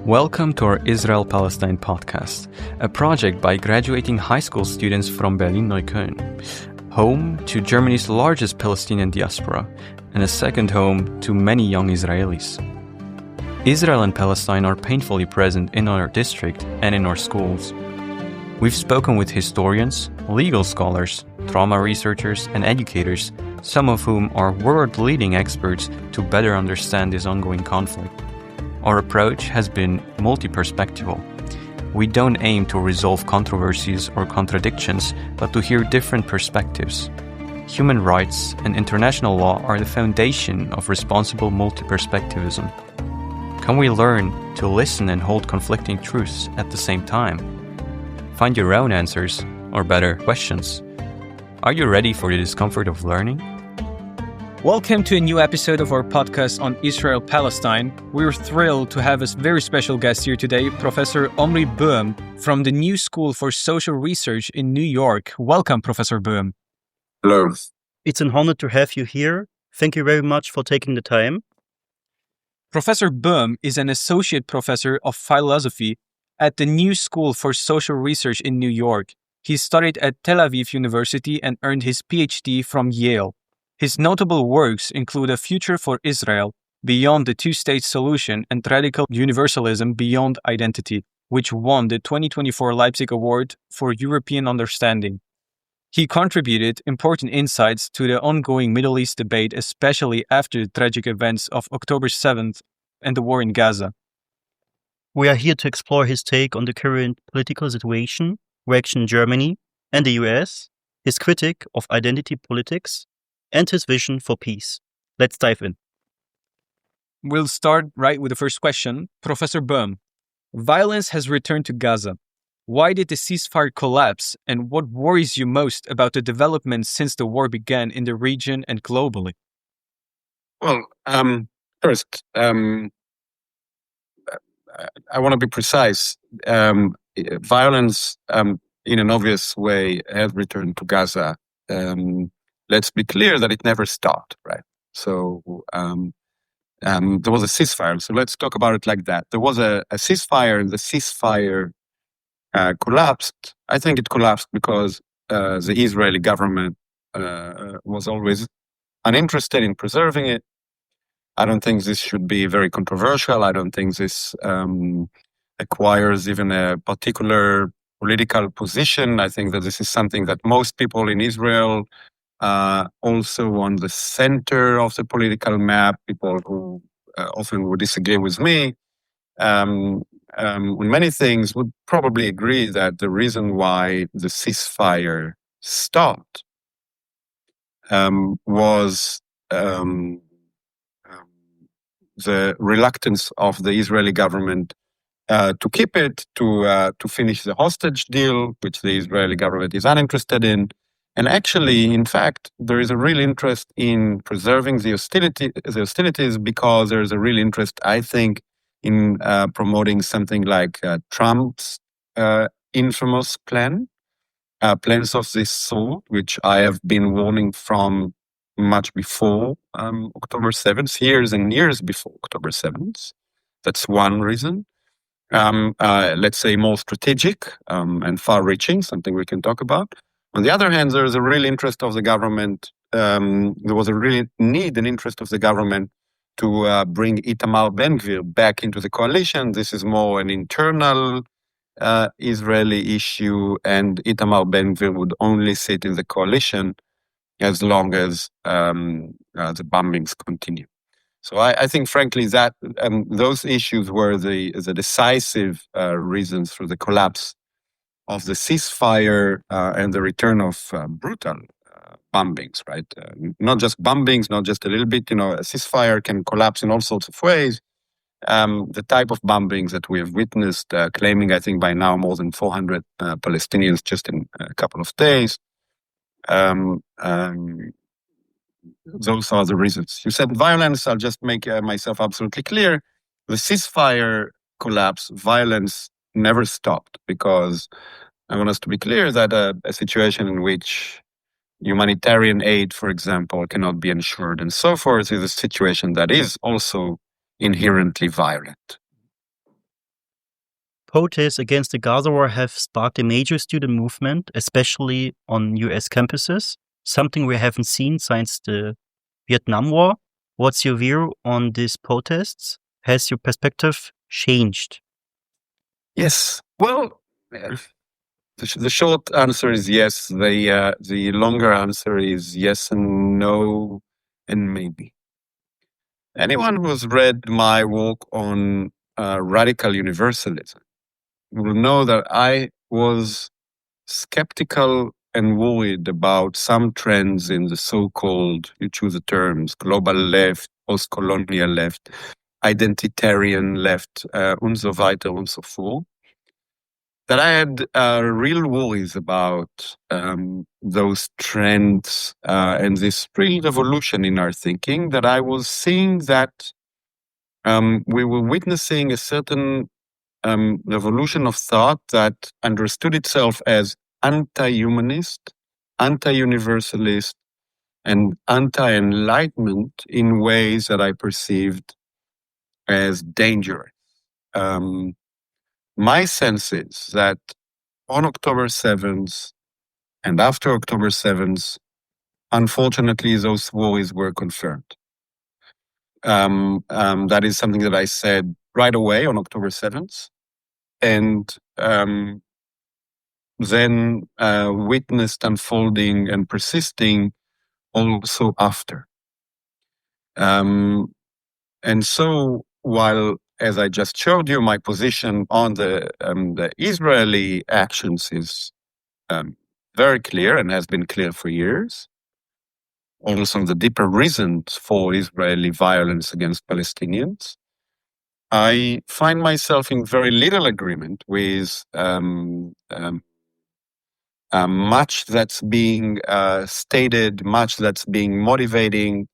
Welcome to our Israel-Palestine podcast, a project by graduating high school students from Berlin-Neukölln, home to Germany's largest Palestinian diaspora, and a second home to many young Israelis. Israel and Palestine are painfully present in our district and in our schools. We've spoken with historians, legal scholars, trauma researchers, and educators, some of whom are world-leading experts to better understand this ongoing conflict. Our approach has been multi-perspectival. We don't aim to resolve controversies or contradictions, but to hear different perspectives. Human rights and international law are the foundation of responsible multi-perspectivism. Can we learn to listen and hold conflicting truths at the same time? Find your own answers, or better, questions. Are you ready for the discomfort of learning? Welcome to a new episode of our podcast on Israel-Palestine. We're thrilled to have a very special guest here today, Professor Omri Boehm from the New School for Social Research in New York. Welcome, Professor Boehm. Hello. It's an honor to have you here. Thank you very much for taking the time. Professor Boehm is an associate professor of philosophy at the New School for Social Research in New York. He studied at Tel Aviv University and earned his PhD from Yale. His notable works include A Future for Israel, Beyond the Two-State Solution, and Radical Universalism Beyond Identity, which won the 2024 Leipzig Award for European Understanding. He contributed important insights to the ongoing Middle East debate, especially after the tragic events of October 7th and the war in Gaza. We are here to explore his take on the current political situation, reaction in Germany and the US, his critique of identity politics, and his vision for peace. Let's dive in. We'll start right with the first question. Professor Boehm, violence has returned to Gaza. Why did the ceasefire collapse, and what worries you most about the developments since the war began in the region and globally? Well, first, I want to be precise. Violence, in an obvious way, has returned to Gaza. Let's be clear that it never stopped, right? So there was a ceasefire. So let's talk about it like that. There was a ceasefire, and the ceasefire collapsed. I think it collapsed because the Israeli government was always uninterested in preserving it. I don't think this should be very controversial. I don't think this acquires even a particular political position. I think that this is something that most people in Israel, also on the center of the political map, people who often would disagree with me, on many things would probably agree that the reason why the ceasefire stopped was the reluctance of the Israeli government to keep it, to finish the hostage deal, which the Israeli government is uninterested in. And actually, in fact, there is a real interest in preserving the hostilities because there is a real interest, I think, in promoting something like Trump's infamous plans of this sort, which I have been warning from much before October 7th, years and years before October 7th. That's one reason. Let's say more strategic and far-reaching, something we can talk about. On the other hand, there is a real interest of the government. There was a real need and interest of the government to bring Itamar Ben-Gvir back into the coalition. This is more an internal Israeli issue, and Itamar Ben-Gvir would only sit in the coalition as long as the bombings continue. So I think, frankly, that those issues were the decisive reasons for the collapse of the ceasefire and the return of brutal bombings, right? Not just bombings, not just a little bit, a ceasefire can collapse in all sorts of ways. The type of bombings that we have witnessed, claiming, I think by now, more than 400 Palestinians just in a couple of days. Those are the reasons. You said violence. I'll just make myself absolutely clear. The ceasefire collapse, violence never stopped, because I want us to be clear that a situation in which humanitarian aid, for example, cannot be ensured and so forth is a situation that is also inherently violent. protests against the Gaza war have sparked a major student movement, especially on US campuses, something we haven't seen since the Vietnam War. What's your view on these protests? Has your perspective changed? Yes. Well, the short answer is yes. The longer answer is yes and no and maybe. Anyone who has read my work on radical universalism will know that I was skeptical and worried about some trends in the so-called, you choose the terms, global left, postcolonial left, identitarian left, und so weiter und so fort, that I had real worries about those trends and this real revolution in our thinking, that I was seeing that we were witnessing a certain revolution of thought that understood itself as anti-humanist, anti-universalist, and anti-enlightenment in ways that I perceived as dangerous. My sense is that on October 7th and after October 7th, unfortunately, those worries were confirmed. That is something that I said right away on October 7th, and then witnessed unfolding and persisting also after. And so, while, as I just showed you, my position on the Israeli actions is very clear and has been clear for years, also the deeper reasons for Israeli violence against Palestinians, I find myself in very little agreement with much that's being stated, much that's being motivating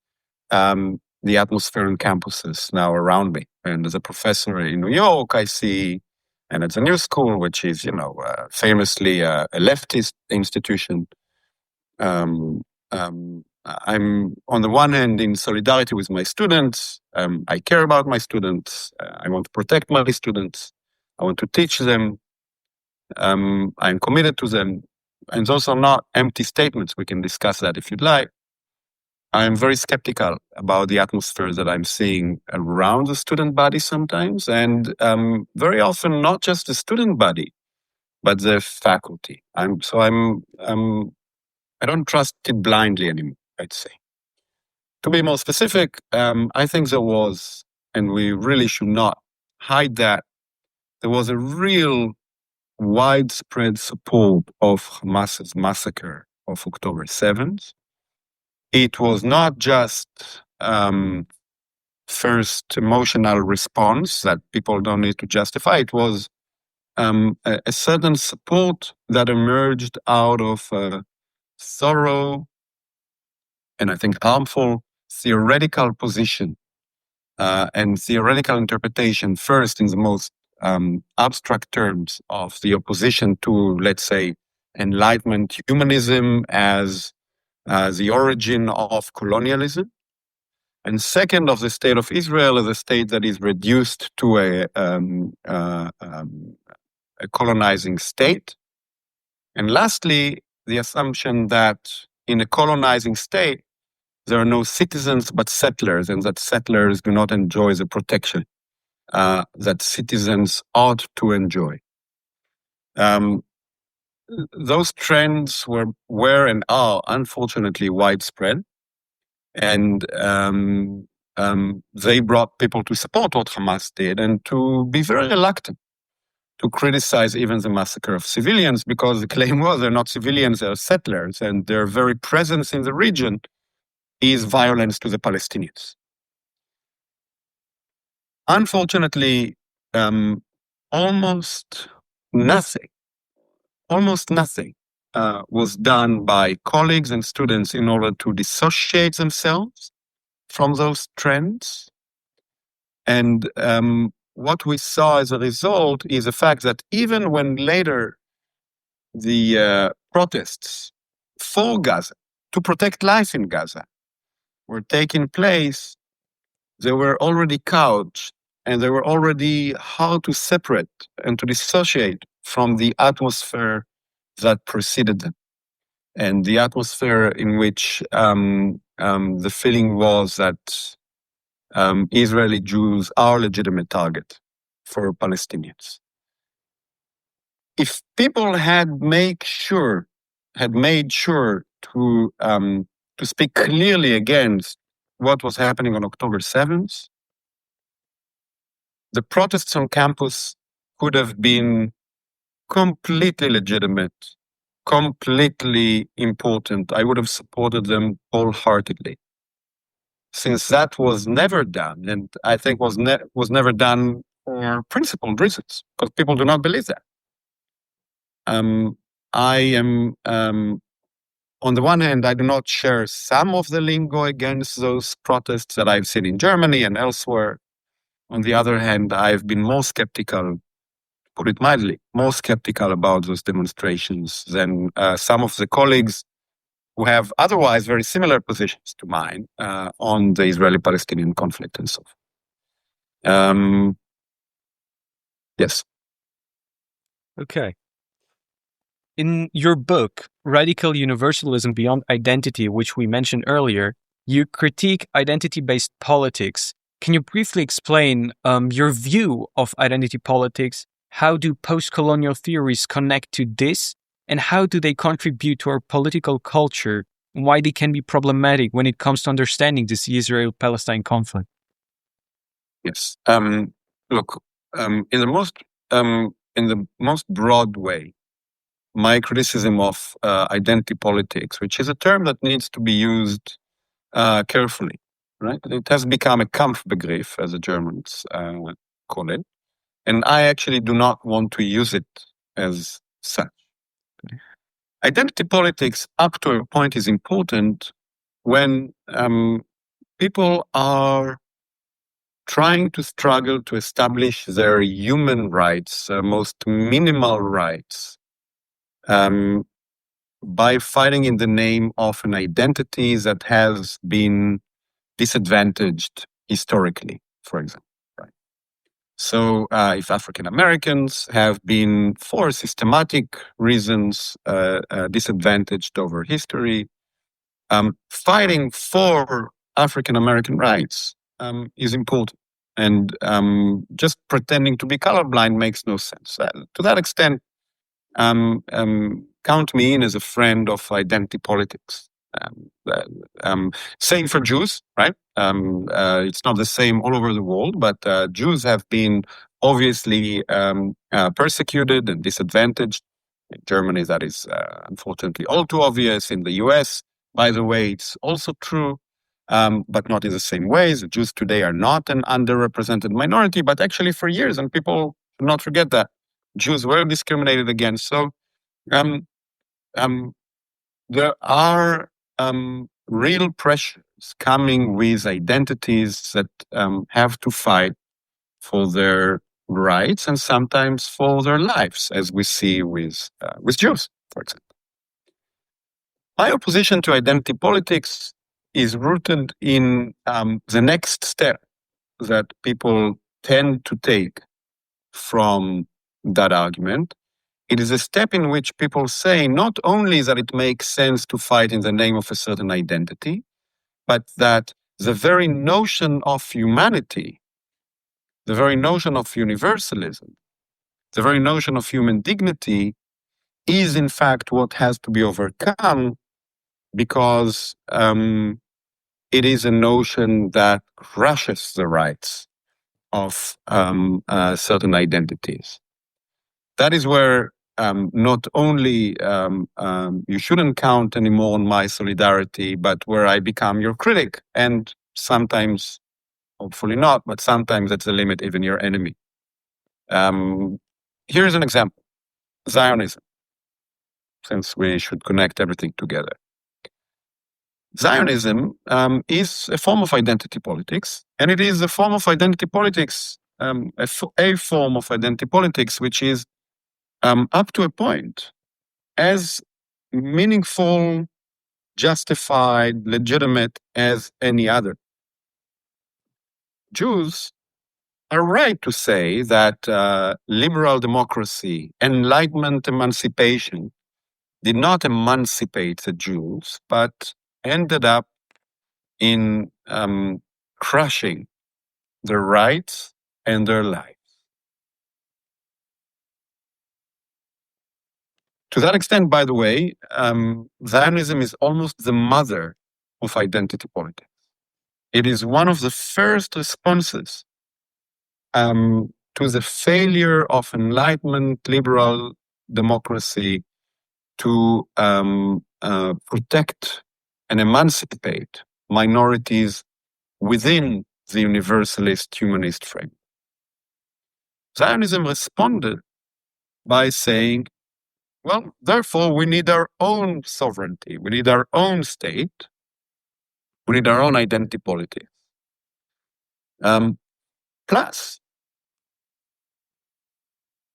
the atmosphere on campuses now around me. And as a professor in New York, I see, and it's a new school, which is, famously a leftist institution. I'm on the one hand in solidarity with my students. I care about my students. I want to protect my students. I want to teach them. I'm committed to them. And those are not empty statements. We can discuss that if you'd like. I'm very skeptical about the atmosphere that I'm seeing around the student body sometimes, and very often not just the student body, but the faculty. I don't trust it blindly anymore, I'd say. To be more specific, I think there was, and we really should not hide that, there was a real widespread support of Hamas's massacre of October 7th. It was not just first emotional response that people don't need to justify. It was a certain support that emerged out of a thorough and I think harmful theoretical position and theoretical interpretation, first in the most abstract terms of the opposition to, let's say, Enlightenment humanism as the origin of colonialism, and second of the state of Israel as a state that is reduced to a colonizing state, and lastly, the assumption that in a colonizing state, there are no citizens but settlers, and that settlers do not enjoy the protection that citizens ought to enjoy. Those trends were and are unfortunately widespread, and they brought people to support what Hamas did and to be very reluctant to criticize even the massacre of civilians, because the claim was they're not civilians, they're settlers, and their very presence in the region is violence to the Palestinians. Unfortunately, almost nothing was done by colleagues and students in order to dissociate themselves from those trends. And what we saw as a result is the fact that even when later the protests for Gaza, to protect life in Gaza, were taking place, they were already couched and they were already hard to separate and to dissociate from the atmosphere that preceded them. And the atmosphere in which the feeling was that Israeli Jews are a legitimate target for Palestinians. If people had made sure to speak clearly against what was happening on October 7th, the protests on campus could have been completely legitimate, completely important. I would have supported them wholeheartedly. Since that was never done, and I think was never done for principled reasons, because people do not believe that. I am, on the one hand, I do not share some of the lingo against those protests that I've seen in Germany and elsewhere. On the other hand, I've been more skeptical, put it mildly, more skeptical about those demonstrations than some of the colleagues who have otherwise very similar positions to mine on the Israeli-Palestinian conflict and so forth. Yes. Okay. In your book, Radical Universalism Beyond Identity, which we mentioned earlier, you critique identity-based politics. Can you briefly explain your view of identity politics? How do postcolonial theories connect to this? And how do they contribute to our political culture? And why they can be problematic when it comes to understanding this Israel-Palestine conflict? Yes. Look, in the most broad way, my criticism of identity politics, which is a term that needs to be used carefully, right? It has become a Kampfbegriff, as the Germans call it, and I actually do not want to use it as such. Okay. Identity politics, up to a point, is important when people are trying to struggle to establish their human rights, most minimal rights, by fighting in the name of an identity that has been disadvantaged historically, for example. Right? So if African Americans have been, for systematic reasons, disadvantaged over history, fighting for African American rights is important. And just pretending to be colorblind makes no sense. To that extent, count me in as a friend of identity politics. Same for Jews, right? It's not the same all over the world, but Jews have been obviously persecuted and disadvantaged. In Germany, that is unfortunately all too obvious. In the US, by the way, it's also true, but not in the same ways. The Jews today are not an underrepresented minority, but actually for years, and people should not forget that, Jews were discriminated against. So there are real pressures coming with identities that have to fight for their rights and sometimes for their lives, as we see with Jews, for example. My opposition to identity politics is rooted in the next step that people tend to take from that argument. It is a step in which people say not only that it makes sense to fight in the name of a certain identity, but that the very notion of humanity, the very notion of universalism, the very notion of human dignity is in fact what has to be overcome, because it is a notion that crushes the rights of certain identities. That is where not only you shouldn't count anymore on my solidarity, but where I become your critic, and sometimes, hopefully not, but sometimes at the limit, even your enemy. Here's an example: Zionism, since we should connect everything together. Zionism is a form of identity politics, and it is a form of identity politics, a form of identity politics which is up to a point as meaningful, justified, legitimate as any other. Jews are right to say that liberal democracy, Enlightenment emancipation, did not emancipate the Jews, but ended up in crushing their rights and their lives. To that extent, by the way, Zionism is almost the mother of identity politics. It is one of the first responses to the failure of Enlightenment liberal democracy to protect and emancipate minorities within the universalist humanist frame. Zionism responded by saying, well, therefore, we need our own sovereignty. We need our own state. We need our own identity politics. Plus,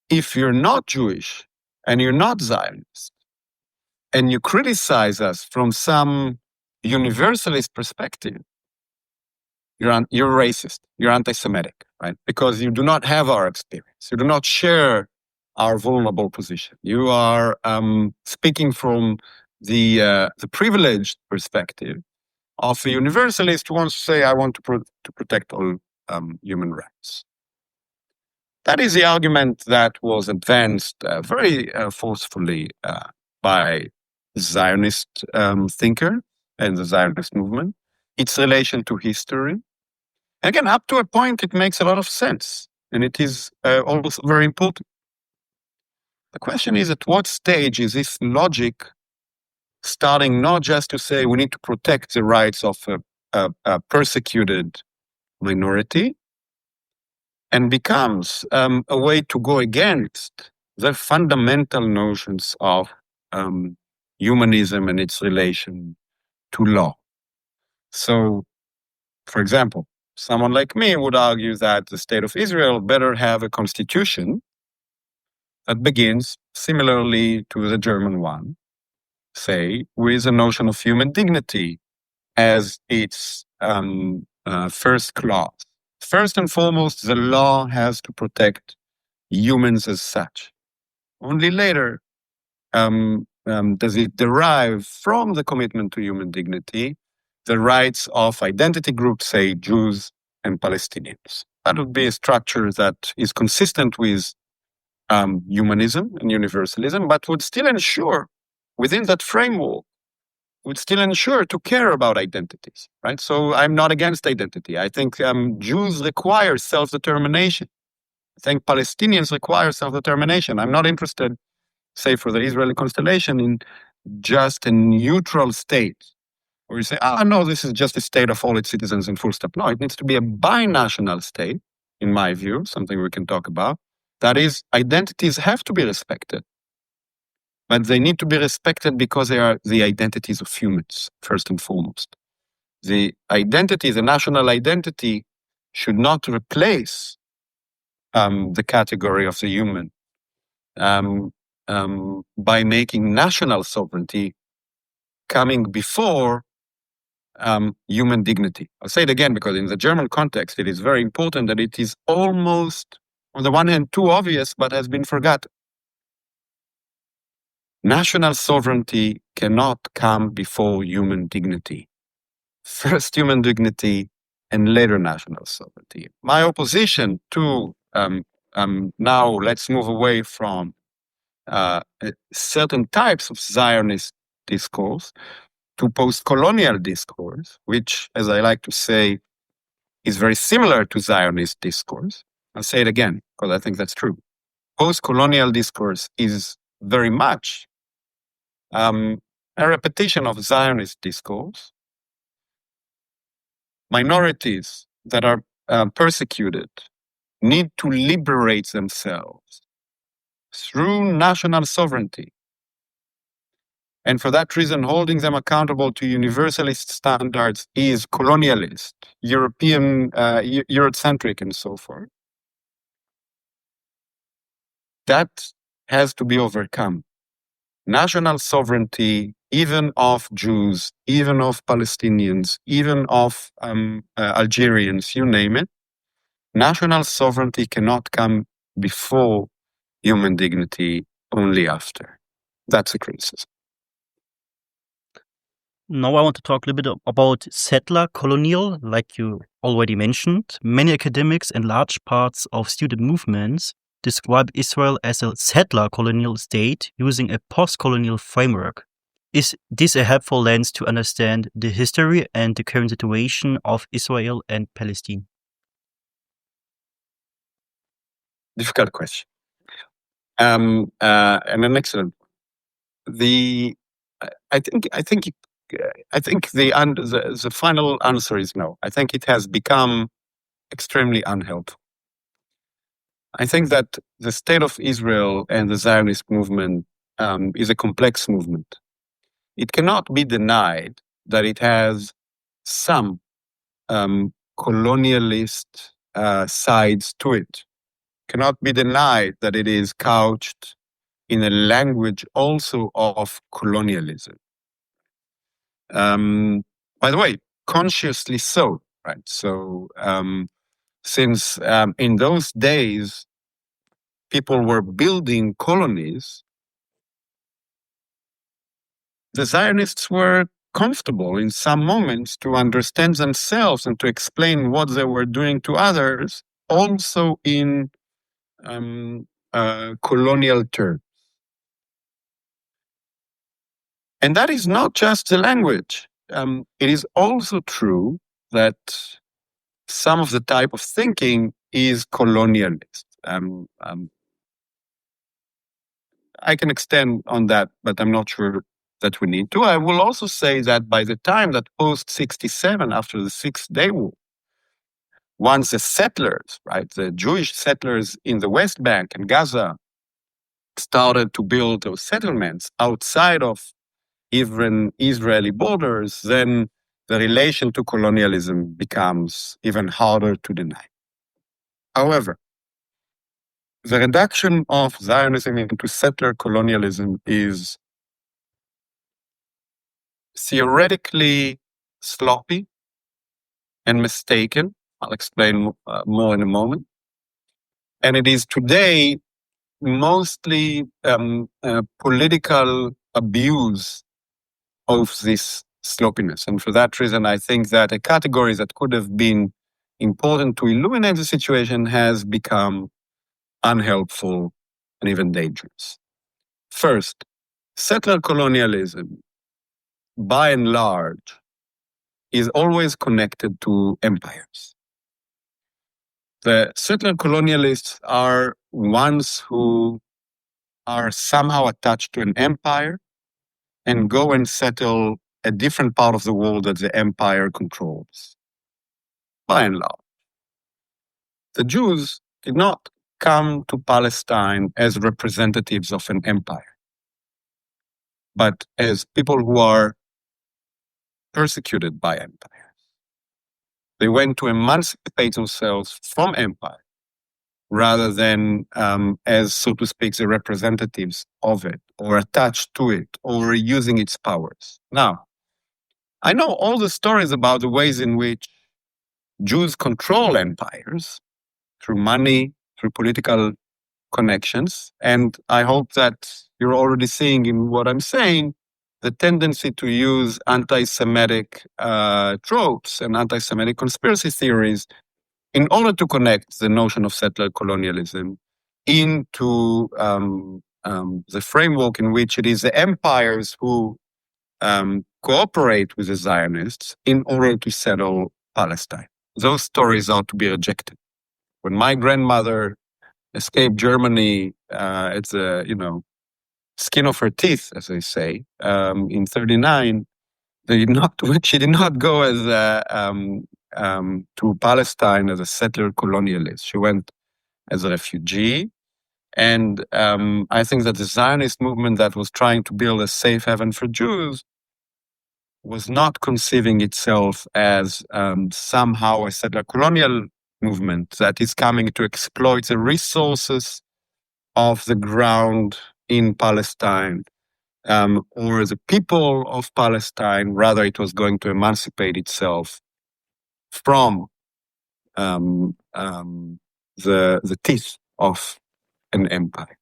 if you're not Jewish and you're not Zionist, and you criticize us from some universalist perspective, you're racist, you're anti-Semitic, right? Because you do not have our experience. You do not share our vulnerable position. You are speaking from the privileged perspective of a universalist who wants to say, I want to protect all human rights. That is the argument that was advanced very forcefully by Zionist thinker and the Zionist movement, its relation to history. Again, up to a point, it makes a lot of sense, and it is also very important. The question is, at what stage is this logic starting not just to say we need to protect the rights of a persecuted minority, and becomes a way to go against the fundamental notions of humanism and its relation to law. So, for example, someone like me would argue that the state of Israel better have a constitution that begins similarly to the German one, say, with a notion of human dignity as its first clause. First and foremost, the law has to protect humans as such. Only later does it derive from the commitment to human dignity the rights of identity groups, say Jews and Palestinians. That would be a structure that is consistent with humanism and universalism, but would still ensure, within that framework, would still ensure to care about identities, right? So I'm not against identity. I think Jews require self-determination. I think Palestinians require self-determination. I'm not interested, say, for the Israeli constellation, in just a neutral state where you say, no, this is just a state of all its citizens and full stop. No, it needs to be a binational state, in my view, something we can talk about. That is, identities have to be respected. But they need to be respected because they are the identities of humans, first and foremost. The identity, the national identity, should not replace the category of the human by making national sovereignty coming before human dignity. I'll say it again because in the German context, it is very important that it is almost, on the one hand, too obvious, but has been forgotten. National sovereignty cannot come before human dignity. First human dignity and later national sovereignty. My opposition to, now let's move away from certain types of Zionist discourse to postcolonial discourse, which, as I like to say, is very similar to Zionist discourse. I'll say it again, because I think that's true. Postcolonial discourse is very much a repetition of Zionist discourse. Minorities that are persecuted need to liberate themselves through national sovereignty. And for that reason, holding them accountable to universalist standards is colonialist, European, Eurocentric, and so forth. That has to be overcome. National sovereignty, even of Jews, even of Palestinians, even of Algerians, you name it, national sovereignty cannot come before human dignity, only after. That's a criticism. Now I want to talk a little bit about settler-colonial, like you already mentioned. Many academics and large parts of student movements describe Israel as a settler-colonial state using a postcolonial framework. Is this a helpful lens to understand the history and the current situation of Israel and Palestine? Difficult question. And an excellent one. I think the final answer is no. I think it has become extremely unhelpful. I think that the state of Israel and the Zionist movement is a complex movement. It cannot be denied that it has some colonialist sides to it. Cannot be denied that it is couched in a language also of colonialism. By the way, consciously so, right? So since in those days, people were building colonies, the Zionists were comfortable in some moments to understand themselves and to explain what they were doing to others, also in colonial terms. And that is not just the language. It is also true that some of the type of thinking is colonialist. I can extend on that, but I'm not sure that we need to. I will also say that by the time that post-67, after the Six-Day War, once the settlers, right, the Jewish settlers in the West Bank and Gaza started to build those settlements outside of even Israeli borders, then the relation to colonialism becomes even harder to deny. However, the reduction of Zionism into settler colonialism is theoretically sloppy and mistaken. I'll explain more in a moment. And it is today mostly political abuse of this sloppiness. And for that reason, I think that a category that could have been important to illuminate the situation has become unhelpful and even dangerous. First, settler colonialism, by and large, is always connected to empires. The settler colonialists are ones who are somehow attached to an empire and go and settle a different part of the world that the empire controls, by and large. The Jews did not come to Palestine as representatives of an empire, but as people who are persecuted by empires. They went to emancipate themselves from empire rather than as, so to speak, the representatives of it or attached to it or using its powers. Now, I know all the stories about the ways in which Jews control empires through money, through political connections. And I hope that you're already seeing in what I'm saying the tendency to use anti-Semitic tropes and anti-Semitic conspiracy theories in order to connect the notion of settler colonialism into the framework in which it is the empires who cooperate with the Zionists in order to settle Palestine. Those stories are to be rejected. When my grandmother escaped Germany at the skin of her teeth, as they say, in 1939, she did not go as to Palestine as a settler colonialist. She went as a refugee. And I think that the Zionist movement that was trying to build a safe haven for Jews was not conceiving itself as somehow a settler colonial movement that is coming to exploit the resources of the ground in Palestine or the people of Palestine. Rather, it was going to emancipate itself from the teeth of an empire.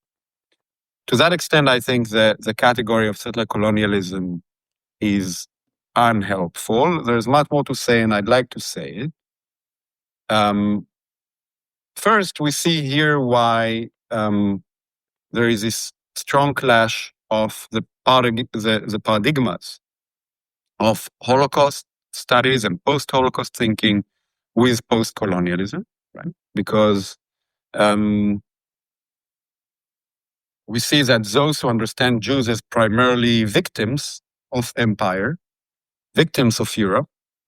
To that extent, I think that the category of settler colonialism is unhelpful. There's much more to say, and I'd like to say it. First, we see here why there is this strong clash of the paradigmas of Holocaust studies and post-Holocaust thinking with post-colonialism, right? Because we see that those who understand Jews as primarily victims of empire, victims of Europe,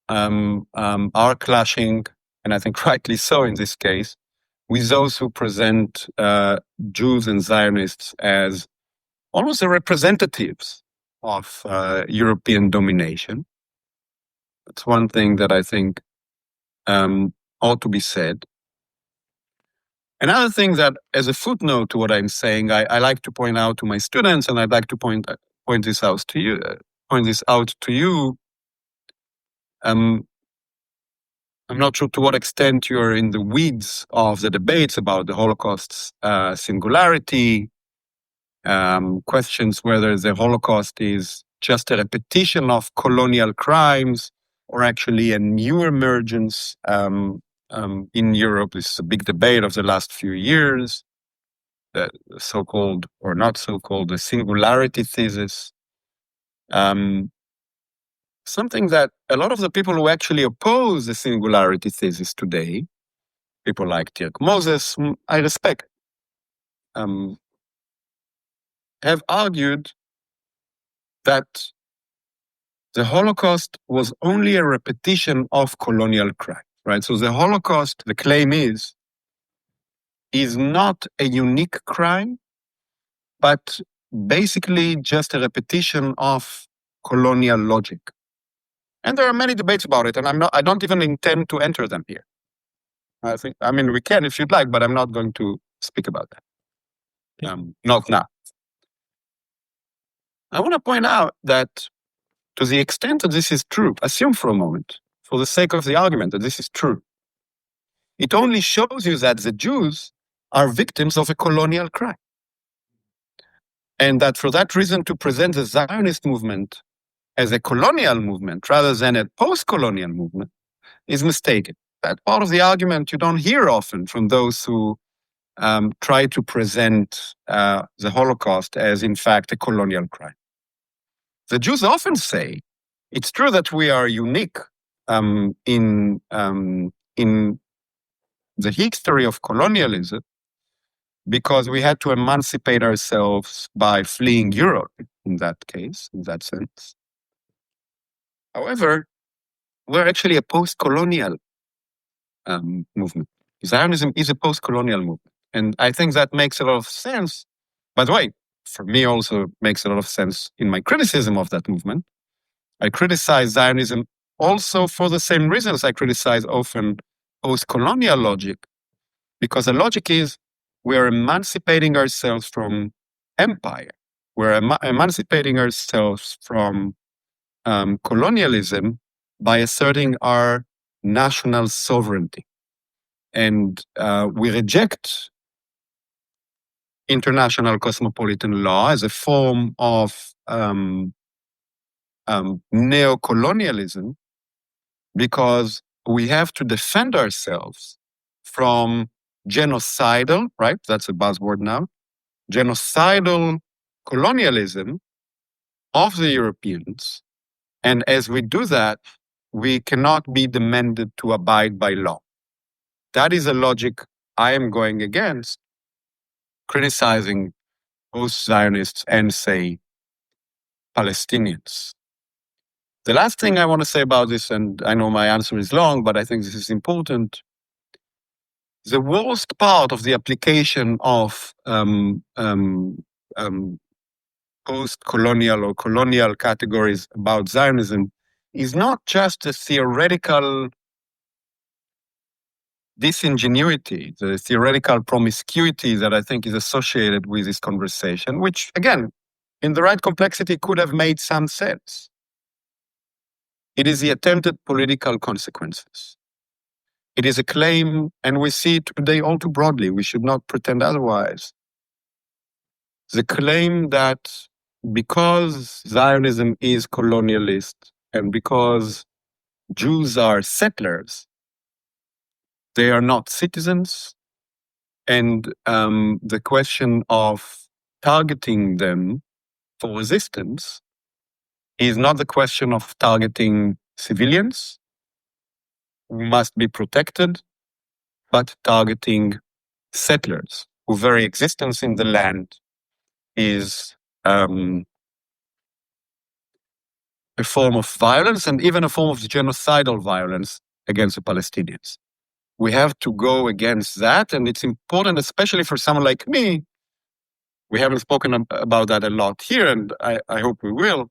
are clashing, and I think rightly so in this case, with those who present Jews and Zionists as almost the representatives of European domination. That's one thing that I think ought to be said. Another thing that, as a footnote to what I'm saying, I like to point out to my students, and I'd like to point this out to you. I'm not sure to what extent you're in the weeds of the debates about the Holocaust's singularity, questions whether the Holocaust is just a repetition of colonial crimes or actually a new emergence in Europe. This is a big debate of the last few years, the so-called or not so-called the singularity thesis. Something that a lot of the people who actually oppose the singularity thesis today, people like Dirk Moses, I respect, have argued that the Holocaust was only a repetition of colonial crime, right? So the Holocaust, the claim is not a unique crime, but basically just a repetition of colonial logic. And there are many debates about it, and I don't even intend to enter them here. We can if you'd like, but I'm not going to speak about that. Not now. I want to point out that to the extent that this is true, assume for a moment, for the sake of the argument, that this is true. It only shows you that the Jews are victims of a colonial crime. And that for that reason, to present the Zionist movement as a colonial movement rather than a post-colonial movement is mistaken. That part of the argument you don't hear often from those who try to present the Holocaust as, in fact, a colonial crime. The Jews often say, it's true that we are unique in the history of colonialism because we had to emancipate ourselves by fleeing Europe, in that case, in that sense. However, we're actually a post-colonial movement. Zionism is a post-colonial movement. And I think that makes a lot of sense. By the way, for me also makes a lot of sense in my criticism of that movement. I criticize Zionism also for the same reasons I criticize often post-colonial logic. Because the logic is we are emancipating ourselves from empire. We're emancipating ourselves from colonialism by asserting our national sovereignty. And we reject international cosmopolitan law as a form of neo-colonialism because we have to defend ourselves from genocidal, right? That's a buzzword now. Genocidal colonialism of the Europeans. And as we do that, we cannot be demanded to abide by law. That is a logic I am going against, criticizing both Zionists and, say, Palestinians. The last thing I want to say about this, and I know my answer is long, but I think this is important. The worst part of the application of post-colonial or colonial categories about Zionism is not just a theoretical disingenuity, the theoretical promiscuity that I think is associated with this conversation, which, again, in the right complexity could have made some sense. It is the attempted political consequences. it is a claim, and we see it today all too broadly. We should not pretend otherwise. The claim that because Zionism is colonialist and because Jews are settlers, they are not citizens. And the question of targeting them for resistance is not the question of targeting civilians who must be protected, but targeting settlers whose very existence in the land is a form of violence and even a form of genocidal violence against the Palestinians. We have to go against that, and it's important, especially for someone like me. We haven't spoken about that a lot here, and I hope we will.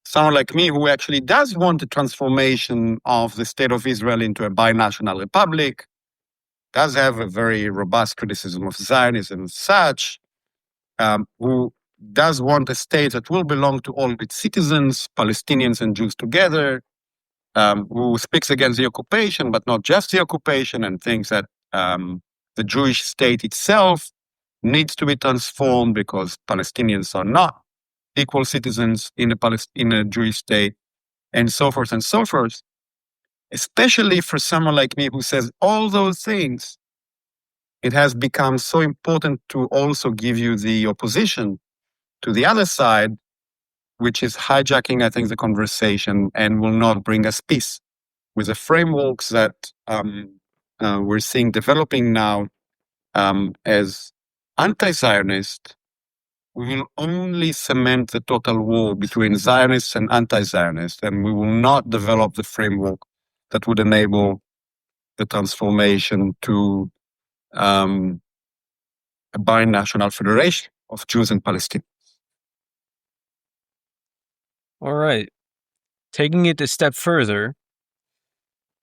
Someone like me who actually does want the transformation of the state of Israel into a binational republic, does have a very robust criticism of Zionism as such, who does want a state that will belong to all its citizens, Palestinians and Jews together, who speaks against the occupation, but not just the occupation, and thinks that the Jewish state itself needs to be transformed because Palestinians are not equal citizens in a Jewish state, and so forth and so forth. Especially for someone like me who says all those things, it has become so important to also give you the opposition to the other side, which is hijacking, I think, the conversation and will not bring us peace. With the frameworks that we're seeing developing now as anti-Zionist, we will only cement the total war between Zionists and anti-Zionists, and we will not develop the framework that would enable the transformation to a binational federation of Jews and Palestinians. All right. Taking it a step further,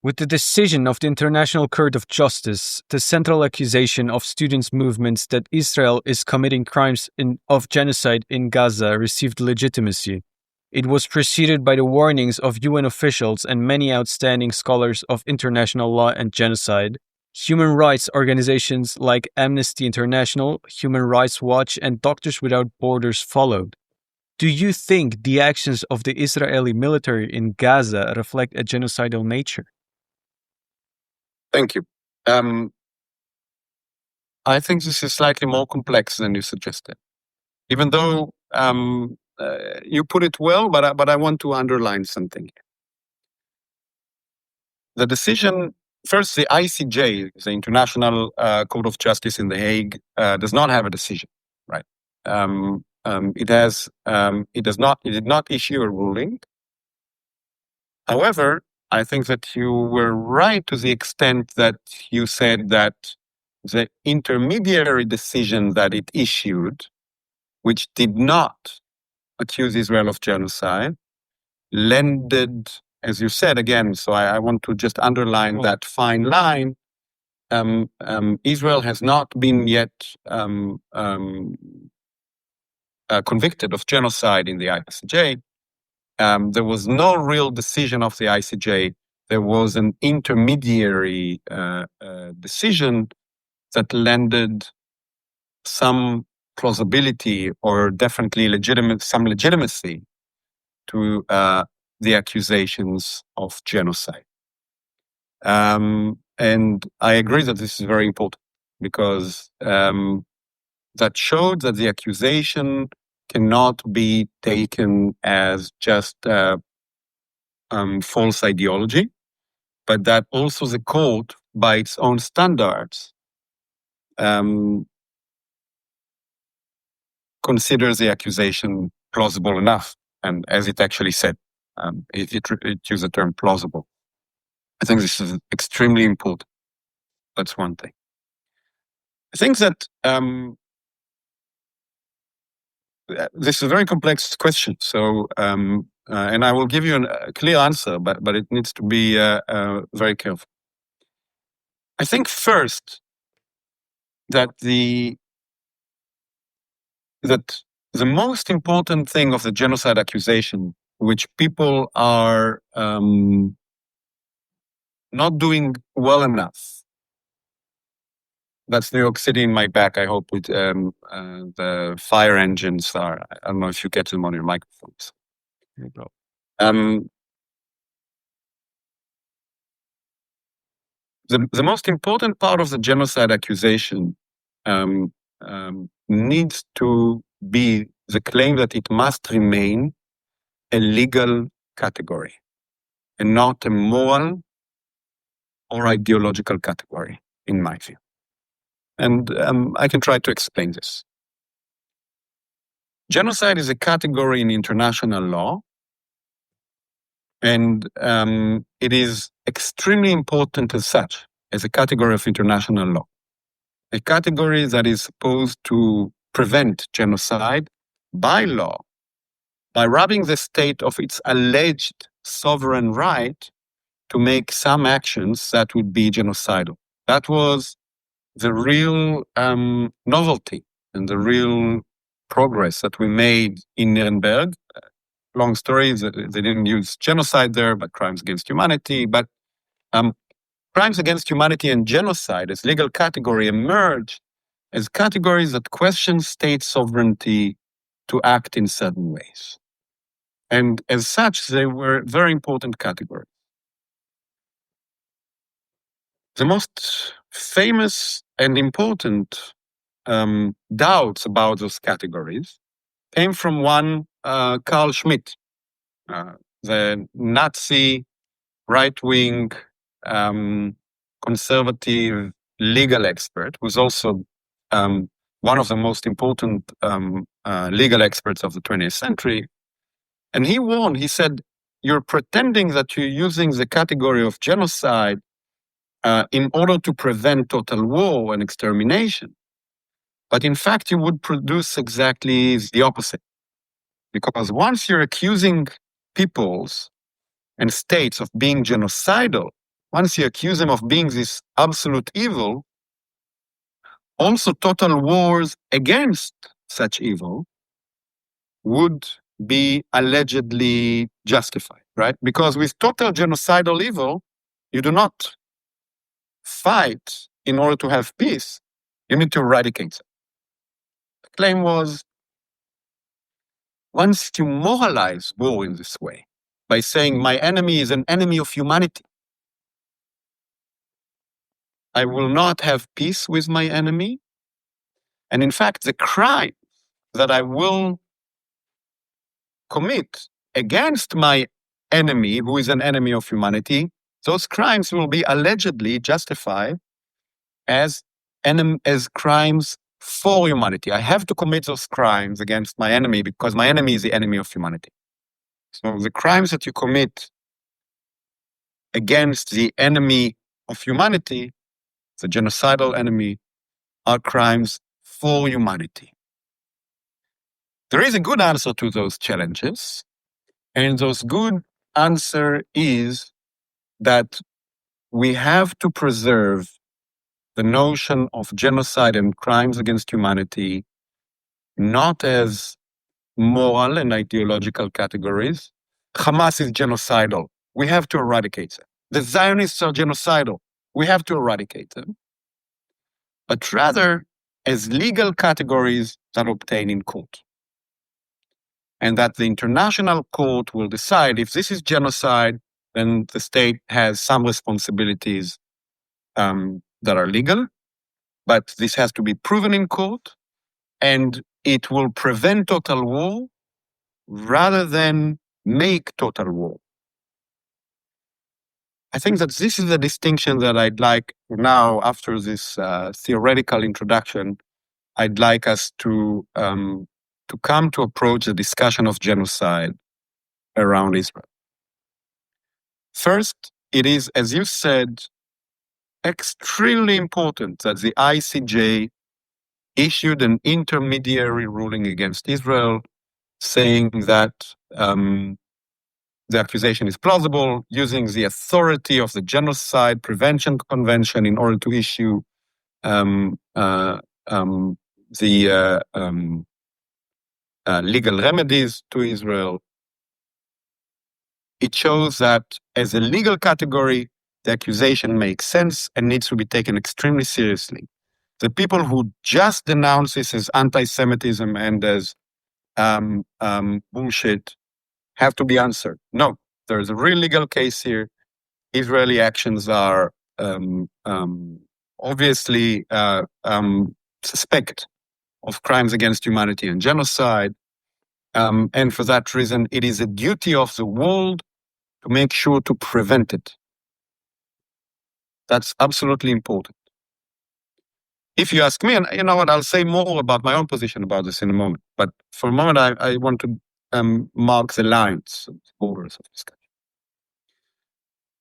with the decision of the International Court of Justice, the central accusation of students' movements that Israel is committing crimes of genocide in Gaza received legitimacy. It was preceded by the warnings of UN officials and many outstanding scholars of international law and genocide. Human rights organizations like Amnesty International, Human Rights Watch, and Doctors Without Borders followed. Do you think the actions of the Israeli military in Gaza reflect a genocidal nature? Thank you. I think this is slightly more complex than you suggested, even though you put it well, but I want to underline something. The decision, first, the ICJ, the International Court of Justice in The Hague, does not have a decision, right? It did not issue a ruling. However, I think that you were right to the extent that you said that the intermediary decision that it issued, which did not accuse Israel of genocide, lended, as you said again, so I want to just underline that fine line. Israel has not been yet convicted of genocide in the ICJ. There was no real decision of the ICJ. There was an intermediary decision that lended some plausibility or definitely some legitimacy to the accusations of genocide. And I agree that this is very important because that showed that the accusation cannot be taken as just false ideology, but that also the court, by its own standards, considers the accusation plausible enough. And as it actually said, it used the term plausible. I think this is extremely important. That's one thing. I think that this is a very complex question. So, and I will give you a clear answer, but it needs to be very careful. I think first that the most important thing of the genocide accusation, which people are not doing well enough. That's New York City in my back. I hope with the fire engines are. I don't know if you get them on your microphones. There you go. The most important part of the genocide accusation needs to be the claim that it must remain a legal category and not a moral or ideological category, in my view. And I can try to explain this. Genocide is a category in international law, and it is extremely important as such, as a category of international law. A category that is supposed to prevent genocide by law, by robbing the state of its alleged sovereign right to make some actions that would be genocidal. That was the real novelty and the real progress that we made in Nuremberg. Long story, they didn't use genocide there, but crimes against humanity. But crimes against humanity and genocide as legal category emerged as categories that question state sovereignty to act in certain ways. And as such, they were very important categories. The most famous and important doubts about those categories came from one Carl Schmitt, the Nazi right-wing conservative legal expert, who's also one of the most important legal experts of the 20th century. And he warned, he said, you're pretending that you're using the category of genocide in order to prevent total war and extermination. But in fact, you would produce exactly the opposite. Because once you're accusing peoples and states of being genocidal, once you accuse them of being this absolute evil, also total wars against such evil would be allegedly justified, right? Because with total genocidal evil, you do not fight in order to have peace. You need to eradicate them. The claim was, once you moralize war in this way, by saying my enemy is an enemy of humanity, I will not have peace with my enemy. And in fact, the crime that I will commit against my enemy, who is an enemy of humanity, those crimes will be allegedly justified as crimes for humanity. I have to commit those crimes against my enemy because my enemy is the enemy of humanity. So the crimes that you commit against the enemy of humanity, the genocidal enemy, are crimes for humanity. There is a good answer to those challenges, and those good answer is that we have to preserve the notion of genocide and crimes against humanity not as moral and ideological categories. Hamas is genocidal. We have to eradicate them. The Zionists are genocidal. We have to eradicate them. But rather as legal categories that obtain in court. And that the international court will decide if this is genocide, then the state has some responsibilities that are legal, but this has to be proven in court, and it will prevent total war rather than make total war. I think that this is the distinction that I'd like now, after this theoretical introduction, I'd like us to come to approach the discussion of genocide around Israel. First, it is, as you said, extremely important that the ICJ issued an intermediary ruling against Israel, saying that the accusation is plausible, using the authority of the Genocide Prevention Convention in order to issue legal remedies to Israel. It shows that as a legal category, the accusation makes sense and needs to be taken extremely seriously. The people who just denounce this as anti-Semitism and as bullshit have to be answered. No, there's a real legal case here. Israeli actions are obviously suspect of crimes against humanity and genocide. And for that reason, it is a duty of the world to make sure to prevent it. That's absolutely important. If you ask me, and you know what, I'll say more about my own position about this in a moment. But for a moment, I want to mark the lines, the borders of discussion.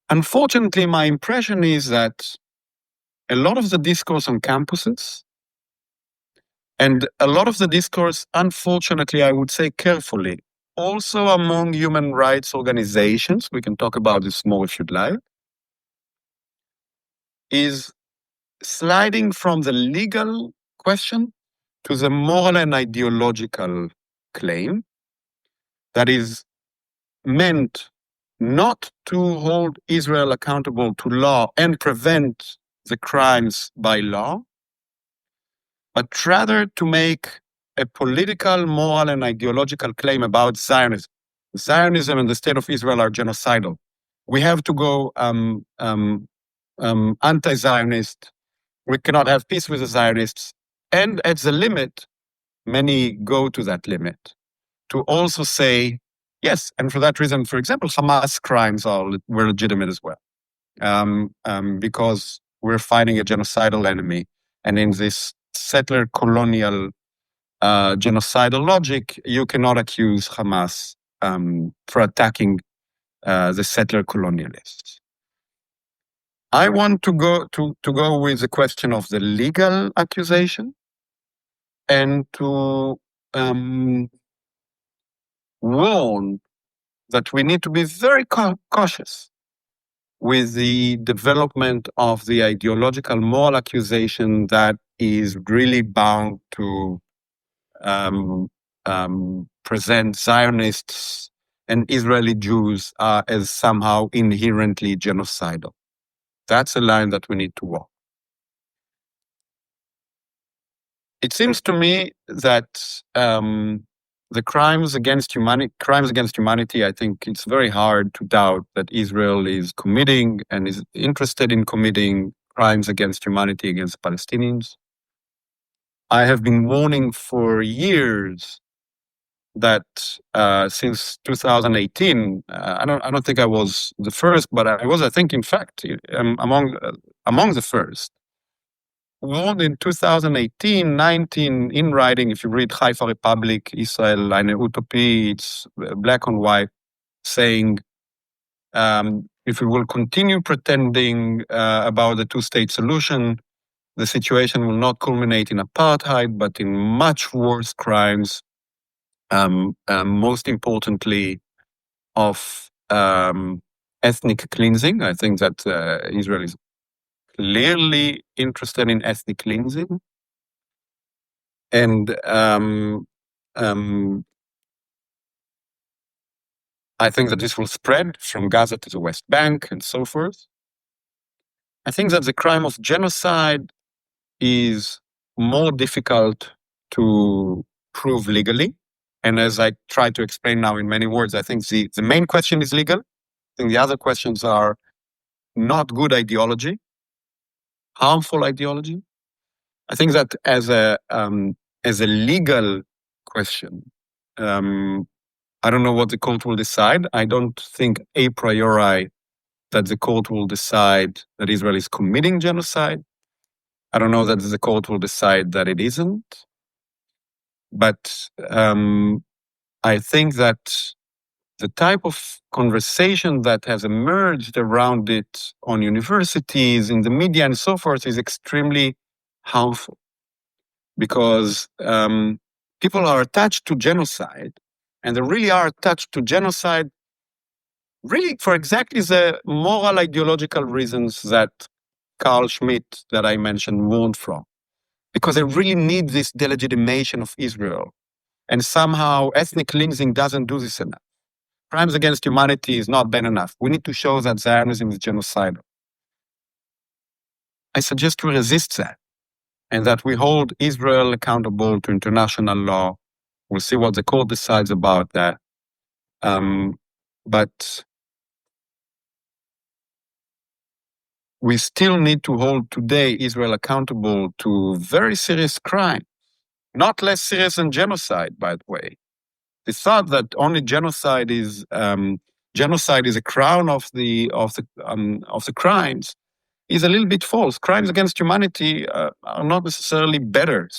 Unfortunately, my impression is that a lot of the discourse on campuses and a lot of the discourse, unfortunately, I would say carefully, also among human rights organizations, we can talk about this more if you'd like, is sliding from the legal question to the moral and ideological claim that is meant not to hold Israel accountable to law and prevent the crimes by law, but rather to make a political, moral, and ideological claim about Zionism. Zionism and the state of Israel are genocidal. We have to go anti-Zionist. We cannot have peace with the Zionists. And at the limit, many go to that limit to also say, yes, and for that reason, for example, Hamas crimes were legitimate as well, because we're fighting a genocidal enemy. And in this settler-colonial genocidal logic, you cannot accuse Hamas for attacking the settler-colonialists. I want to go with the question of the legal accusation and to warn that we need to be very cautious with the development of the ideological moral accusation that is really bound to present Zionists and Israeli Jews as somehow inherently genocidal. That's a line that we need to walk. It seems to me that the crimes against humanity, I think it's very hard to doubt that Israel is committing and is interested in committing crimes against humanity against Palestinians. I have been warning for years that since 2018, I don't think I was the first, but I think, in fact, among the first. Warned in 2018, 19, in writing, if you read Haifa Republic, Israel, eine Utopie, it's black on white, saying, if we will continue pretending about the two-state solution, the situation will not culminate in apartheid, but in much worse crimes, most importantly, of ethnic cleansing. I think that Israel is clearly interested in ethnic cleansing. And I think that this will spread from Gaza to the West Bank and so forth. I think that the crime of genocide is more difficult to prove legally. And as I try to explain now in many words, I think the main question is legal. I think the other questions are not good ideology, harmful ideology. I think that as a legal question, I don't know what the court will decide. I don't think a priori that the court will decide that Israel is committing genocide. I don't know that the court will decide that it isn't. But I think that the type of conversation that has emerged around it on universities, in the media and so forth is extremely harmful because people are attached to genocide, and they really are attached to genocide really for exactly the moral ideological reasons that Carl Schmitt that I mentioned warned from. Because they really need this delegitimation of Israel. And somehow ethnic cleansing doesn't do this enough. Crimes against humanity is not bad enough. We need to show that Zionism is genocidal. I suggest we resist that, and that we hold Israel accountable to international law. We'll see what the court decides about that. But we still need to hold today Israel accountable to very serious crime, not less serious than genocide, by the way. The thought that only genocide is a crown of the crimes is a little bit false. Crimes against humanity are not necessarily better.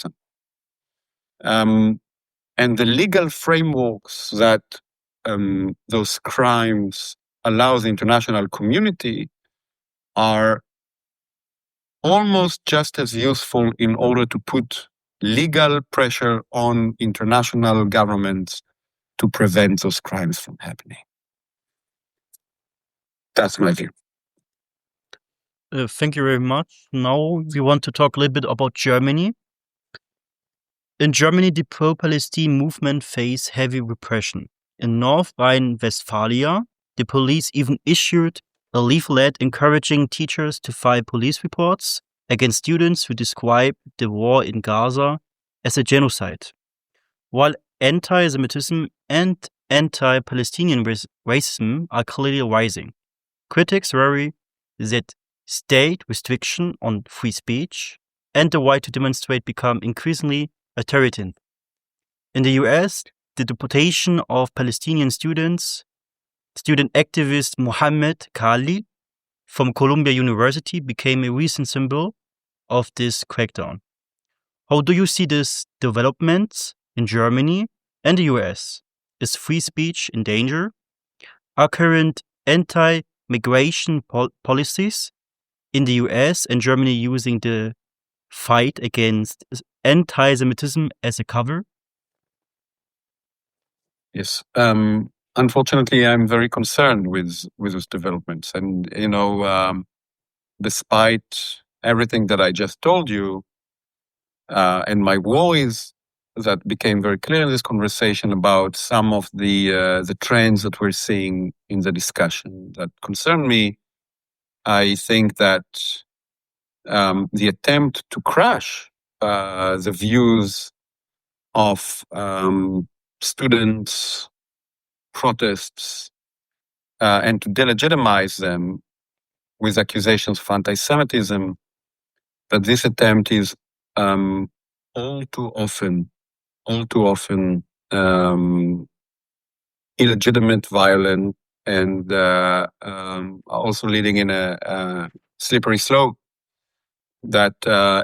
And the legal frameworks that those crimes allow the international community are almost just as useful in order to put legal pressure on international governments to prevent those crimes from happening. That's my view. Thank you very much. Now we want to talk a little bit about Germany. In Germany, the pro-Palestine movement faced heavy repression. In North Rhine-Westphalia, the police even issued a leaflet encouraging teachers to file police reports against students who describe the war in Gaza as a genocide. While anti-Semitism and anti-Palestinian racism are clearly rising, critics worry that state restriction on free speech and the right to demonstrate become increasingly authoritarian. In the US, the deportation of Palestinian student activist Mohammed Khalid from Columbia University became a recent symbol of this crackdown. How do you see this development in Germany and the US? Is free speech in danger? Are current anti-migration policies in the US and Germany using the fight against anti-Semitism as a cover? Yes. Unfortunately, I'm very concerned with those developments. And, despite everything that I just told you, and my worries that became very clear in this conversation about some of the trends that we're seeing in the discussion that concern me, I think that the attempt to crush the views of students, protests, and to delegitimize them with accusations of anti-Semitism, that this attempt is all too often illegitimate, violent, and also leading in a slippery slope that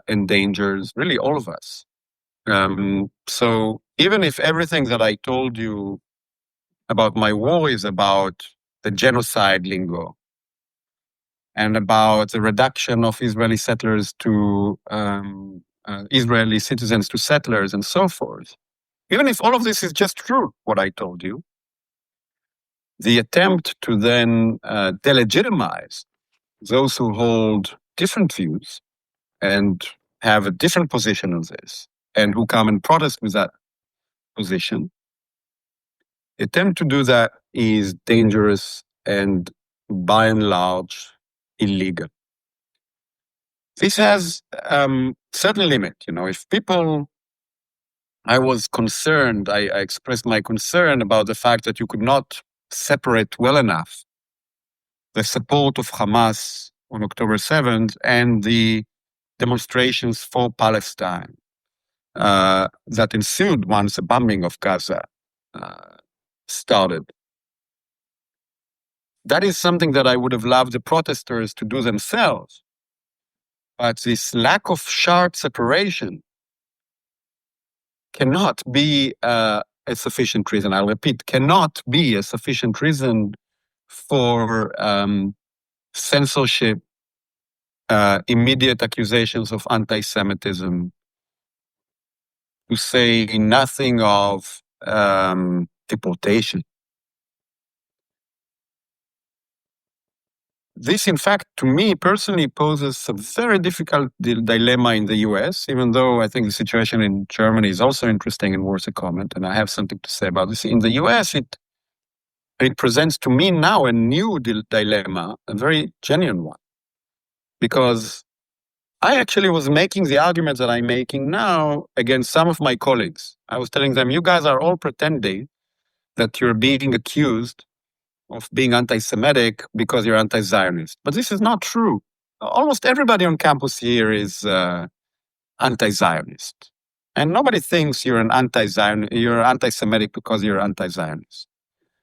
endangers really all of us. So even if everything that I told you about my worries about the genocide lingo and about the reduction of Israeli settlers to Israeli citizens to settlers and so forth, even if all of this is just true, what I told you, the attempt to then delegitimize those who hold different views and have a different position on this and who come and protest with that position, the attempt to do that is dangerous and by and large illegal. This has certain limit. If people, I was concerned, I expressed my concern about the fact that you could not separate well enough the support of Hamas on October 7th and the demonstrations for Palestine that ensued once the bombing of Gaza started. That is something that I would have loved the protesters to do themselves. But this lack of sharp separation cannot be a sufficient reason. I'll repeat, cannot be a sufficient reason for censorship, immediate accusations of anti-Semitism, to say nothing of deportation. This, in fact, to me personally poses a very difficult dilemma in the US, even though I think the situation in Germany is also interesting and worth a comment, and I have something to say about this. In the US, it presents to me now a new dilemma, a very genuine one, because I actually was making the arguments that I'm making now against some of my colleagues. I was telling them, you guys are all pretending that you're being accused of being anti-Semitic because you're anti-Zionist. But this is not true. Almost everybody on campus here is anti-Zionist. And nobody thinks you're you're anti-Semitic because you're anti-Zionist.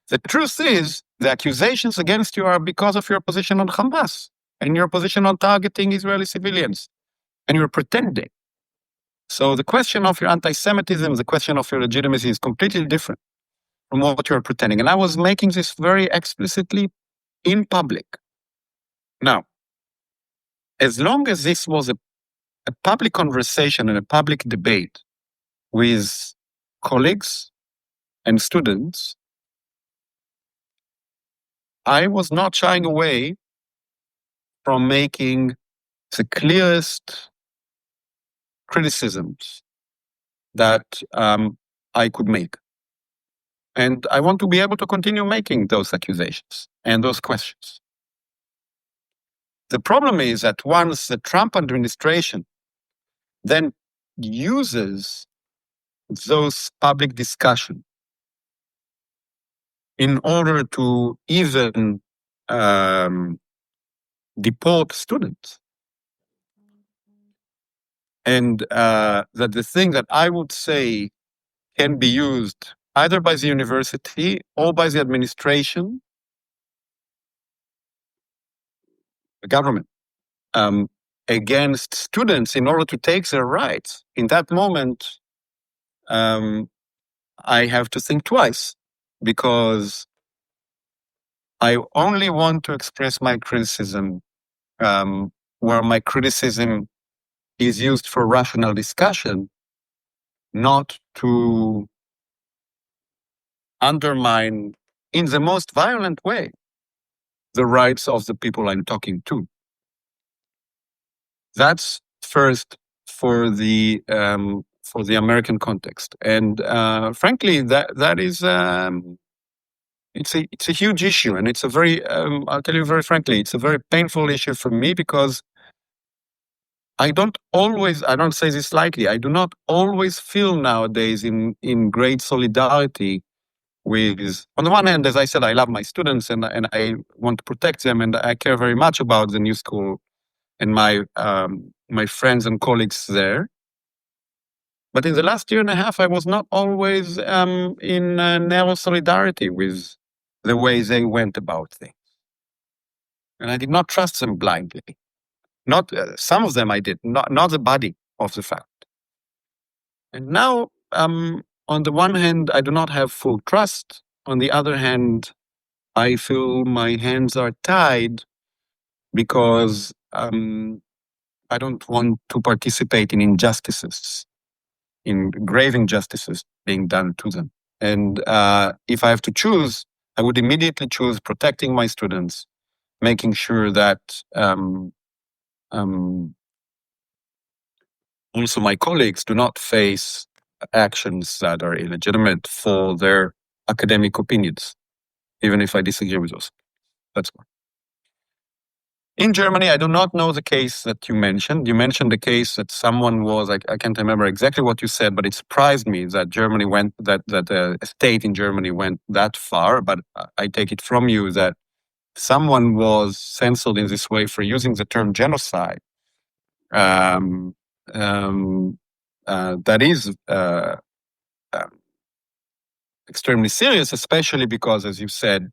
The truth is, the accusations against you are because of your position on Hamas and your position on targeting Israeli civilians. And you're pretending. So the question of your anti-Semitism, the question of your legitimacy is completely different from what you're pretending. And I was making this very explicitly in public. Now, as long as this was a public conversation and a public debate with colleagues and students, I was not shying away from making the clearest criticisms that I could make. And I want to be able to continue making those accusations and those questions. The problem is that once the Trump administration then uses those public discussion in order to even deport students, and that the thing that I would say can be used either by the university or by the administration, the government, against students in order to take their rights, in that moment, I have to think twice, because I only want to express my criticism where my criticism is used for rational discussion, not to undermine in the most violent way the rights of the people I'm talking to. That's first for the American context, and frankly, that is it's a huge issue, and it's a very I'll tell you very frankly, it's a very painful issue for me, because I don't say this lightly, I do not always feel nowadays in great solidarity with, on the one hand, as I said, I love my students and I want to protect them, and I care very much about the new school and my friends and colleagues there. But in the last year and a half, I was not always in narrow solidarity with the way they went about things. And I did not trust them blindly. Not some of them I did, not the body of the fact. And now, on the one hand, I do not have full trust. On the other hand, I feel my hands are tied, because I don't want to participate in injustices, in grave injustices being done to them. And if I have to choose, I would immediately choose protecting my students, making sure that also my colleagues do not face actions that are illegitimate for their academic opinions, even if I disagree with those. That's one. In Germany, I do not know the case that you mentioned. You mentioned the case that someone was, I can't remember exactly what you said, but it surprised me that Germany went, that a state in Germany went that far. But I take it from you that someone was censored in this way for using the term genocide. That is extremely serious, especially because, as you said,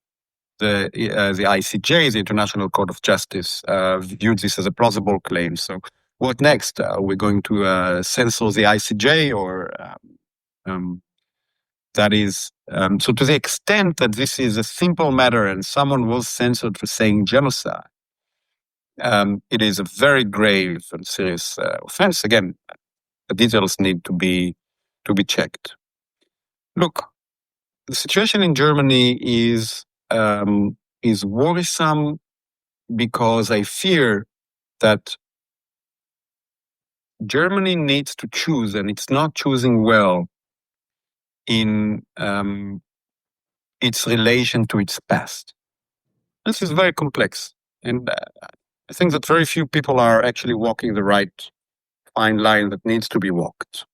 the ICJ, the International Court of Justice, viewed this as a plausible claim. So what next? Are we going to censor the ICJ, or that is, so to the extent that this is a simple matter and someone was censored for saying genocide, it is a very grave and serious offense. Again, the details need to be checked. Look, the situation in Germany is worrisome, because I fear that Germany needs to choose, and it's not choosing well in its relation to its past. This is very complex, and I think that very few people are actually walking the right fine line that needs to be walked.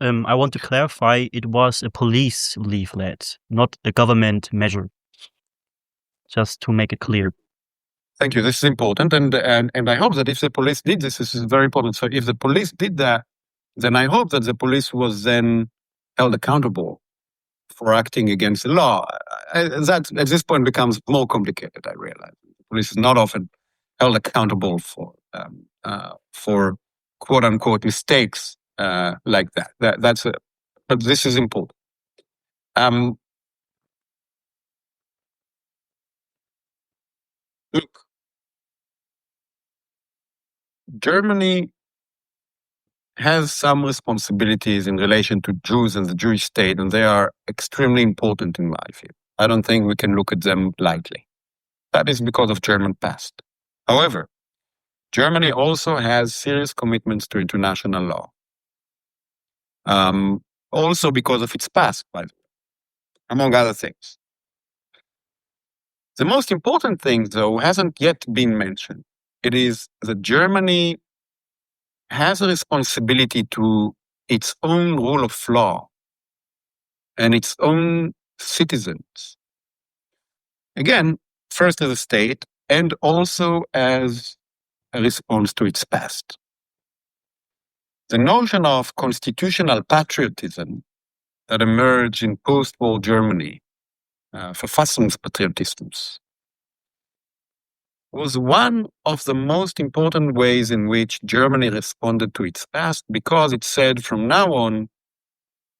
I want to clarify, it was a police leaflet, not a government measure. Just to make it clear. Thank you. This is important. And I hope that if the police did this is very important. So if the police did that, then I hope that the police was then held accountable for acting against the law. That at this point becomes more complicated, I realize. The police is not often held accountable for quote unquote mistakes like that. But this is important. Look, Germany has some responsibilities in relation to Jews and the Jewish state, and they are extremely important in my view. I don't think we can look at them lightly. That is because of German past. However, Germany also has serious commitments to international law. Also because of its past, by the way, among other things. The most important thing, though, hasn't yet been mentioned. It is that Germany has a responsibility to its own rule of law and its own citizens. Again, first as a state and also as a response to its past. The notion of constitutional patriotism that emerged in post-war Germany, Verfassungspatriotismus, was one of the most important ways in which Germany responded to its past, because it said from now on,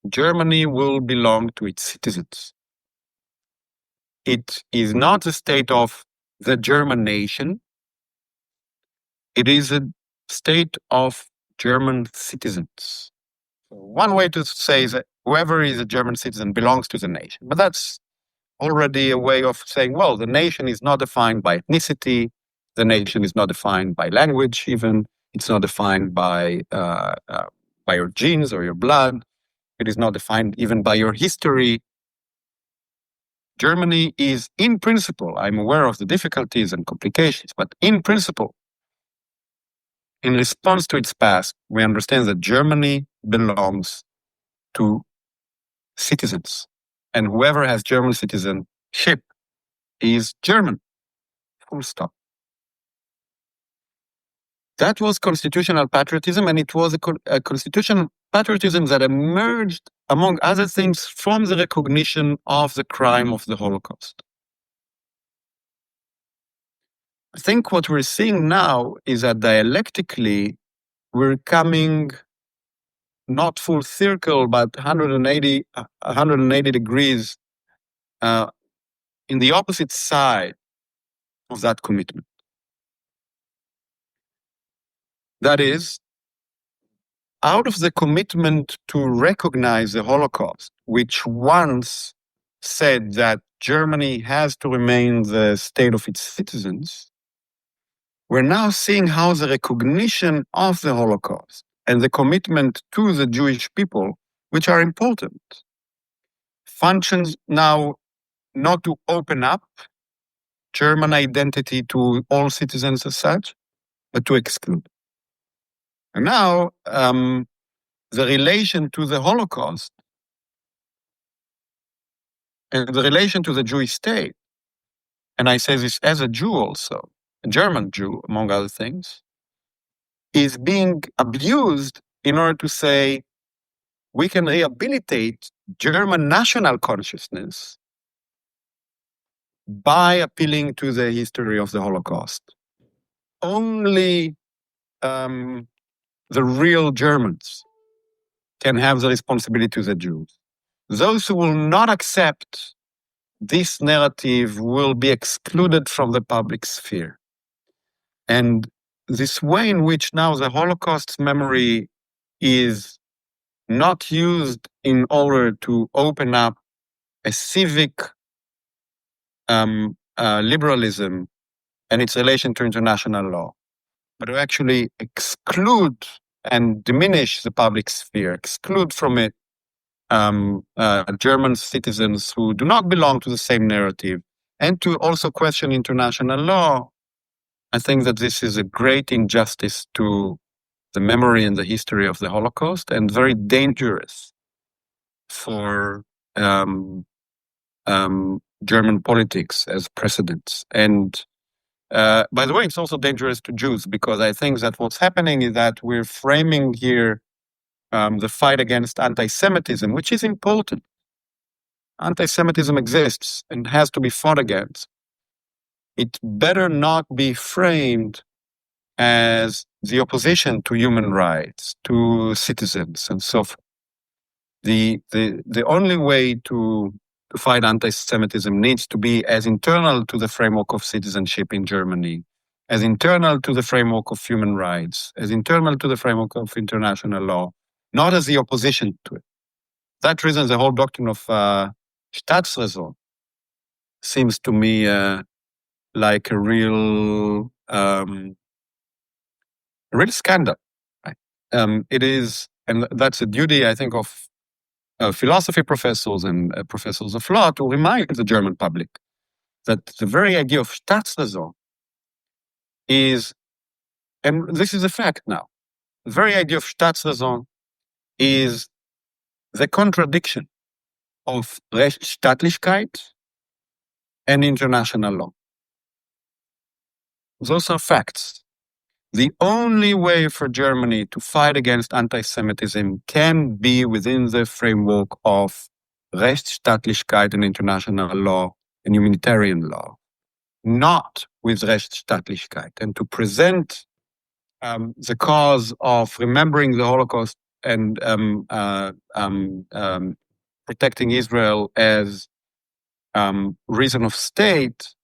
Germany will belong to its citizens. It is not the state of the German nation. It is a state of German citizens. One way to say is that whoever is a German citizen belongs to the nation. But that's already a way of saying, well, the nation is not defined by ethnicity. The nation is not defined by language even. It's not defined by your genes or your blood. It is not defined even by your history. Germany is, in principle, I'm aware of the difficulties and complications, but in principle, in response to its past, we understand that Germany belongs to citizens. And whoever has German citizenship is German. Full stop. That was constitutional patriotism, and it was a constitutional patriotism that emerged, among other things, from the recognition of the crime of the Holocaust. I think what we're seeing now is that dialectically, we're coming not full circle, but 180 degrees in the opposite side of that commitment. That is, out of the commitment to recognize the Holocaust, which once said that Germany has to remain the state of its citizens, we're now seeing how the recognition of the Holocaust and the commitment to the Jewish people, which are important, functions now not to open up German identity to all citizens as such, but to exclude. And now, the relation to the Holocaust and the relation to the Jewish state, and I say this as a Jew also, a German Jew, among other things, is being abused in order to say we can rehabilitate German national consciousness by appealing to the history of the Holocaust. Only the real Germans can have the responsibility to the Jews. Those who will not accept this narrative will be excluded from the public sphere. And this way in which now the Holocaust's memory is not used in order to open up a civic liberalism and its relation to international law, but to actually exclude and diminish the public sphere, exclude from it German citizens who do not belong to the same narrative, and to also question international law, I think that this is a great injustice to the memory and the history of the Holocaust, and very dangerous for German politics as precedents. And by the way, it's also dangerous to Jews, because I think that what's happening is that we're framing here the fight against anti-Semitism, which is important. Anti-Semitism exists and has to be fought against. It better not be framed as the opposition to human rights, to citizens, and so forth. The only way to fight anti-Semitism needs to be as internal to the framework of citizenship in Germany, as internal to the framework of human rights, as internal to the framework of international law, not as the opposition to it. For that reason, the whole doctrine of Staatsräson seems to me like a real scandal. Right? It is, and that's a duty, I think, of philosophy professors and professors of law to remind the German public that the very idea of Staatsräson is, and this is a fact now, the very idea of Staatsräson is the contradiction of Rechtsstaatlichkeit and international law. Those are facts. The only way for Germany to fight against anti-Semitism can be within the framework of Rechtsstaatlichkeit and international law and humanitarian law, not with Rechtsstaatlichkeit. And to present the cause of remembering the Holocaust and protecting Israel as reason of state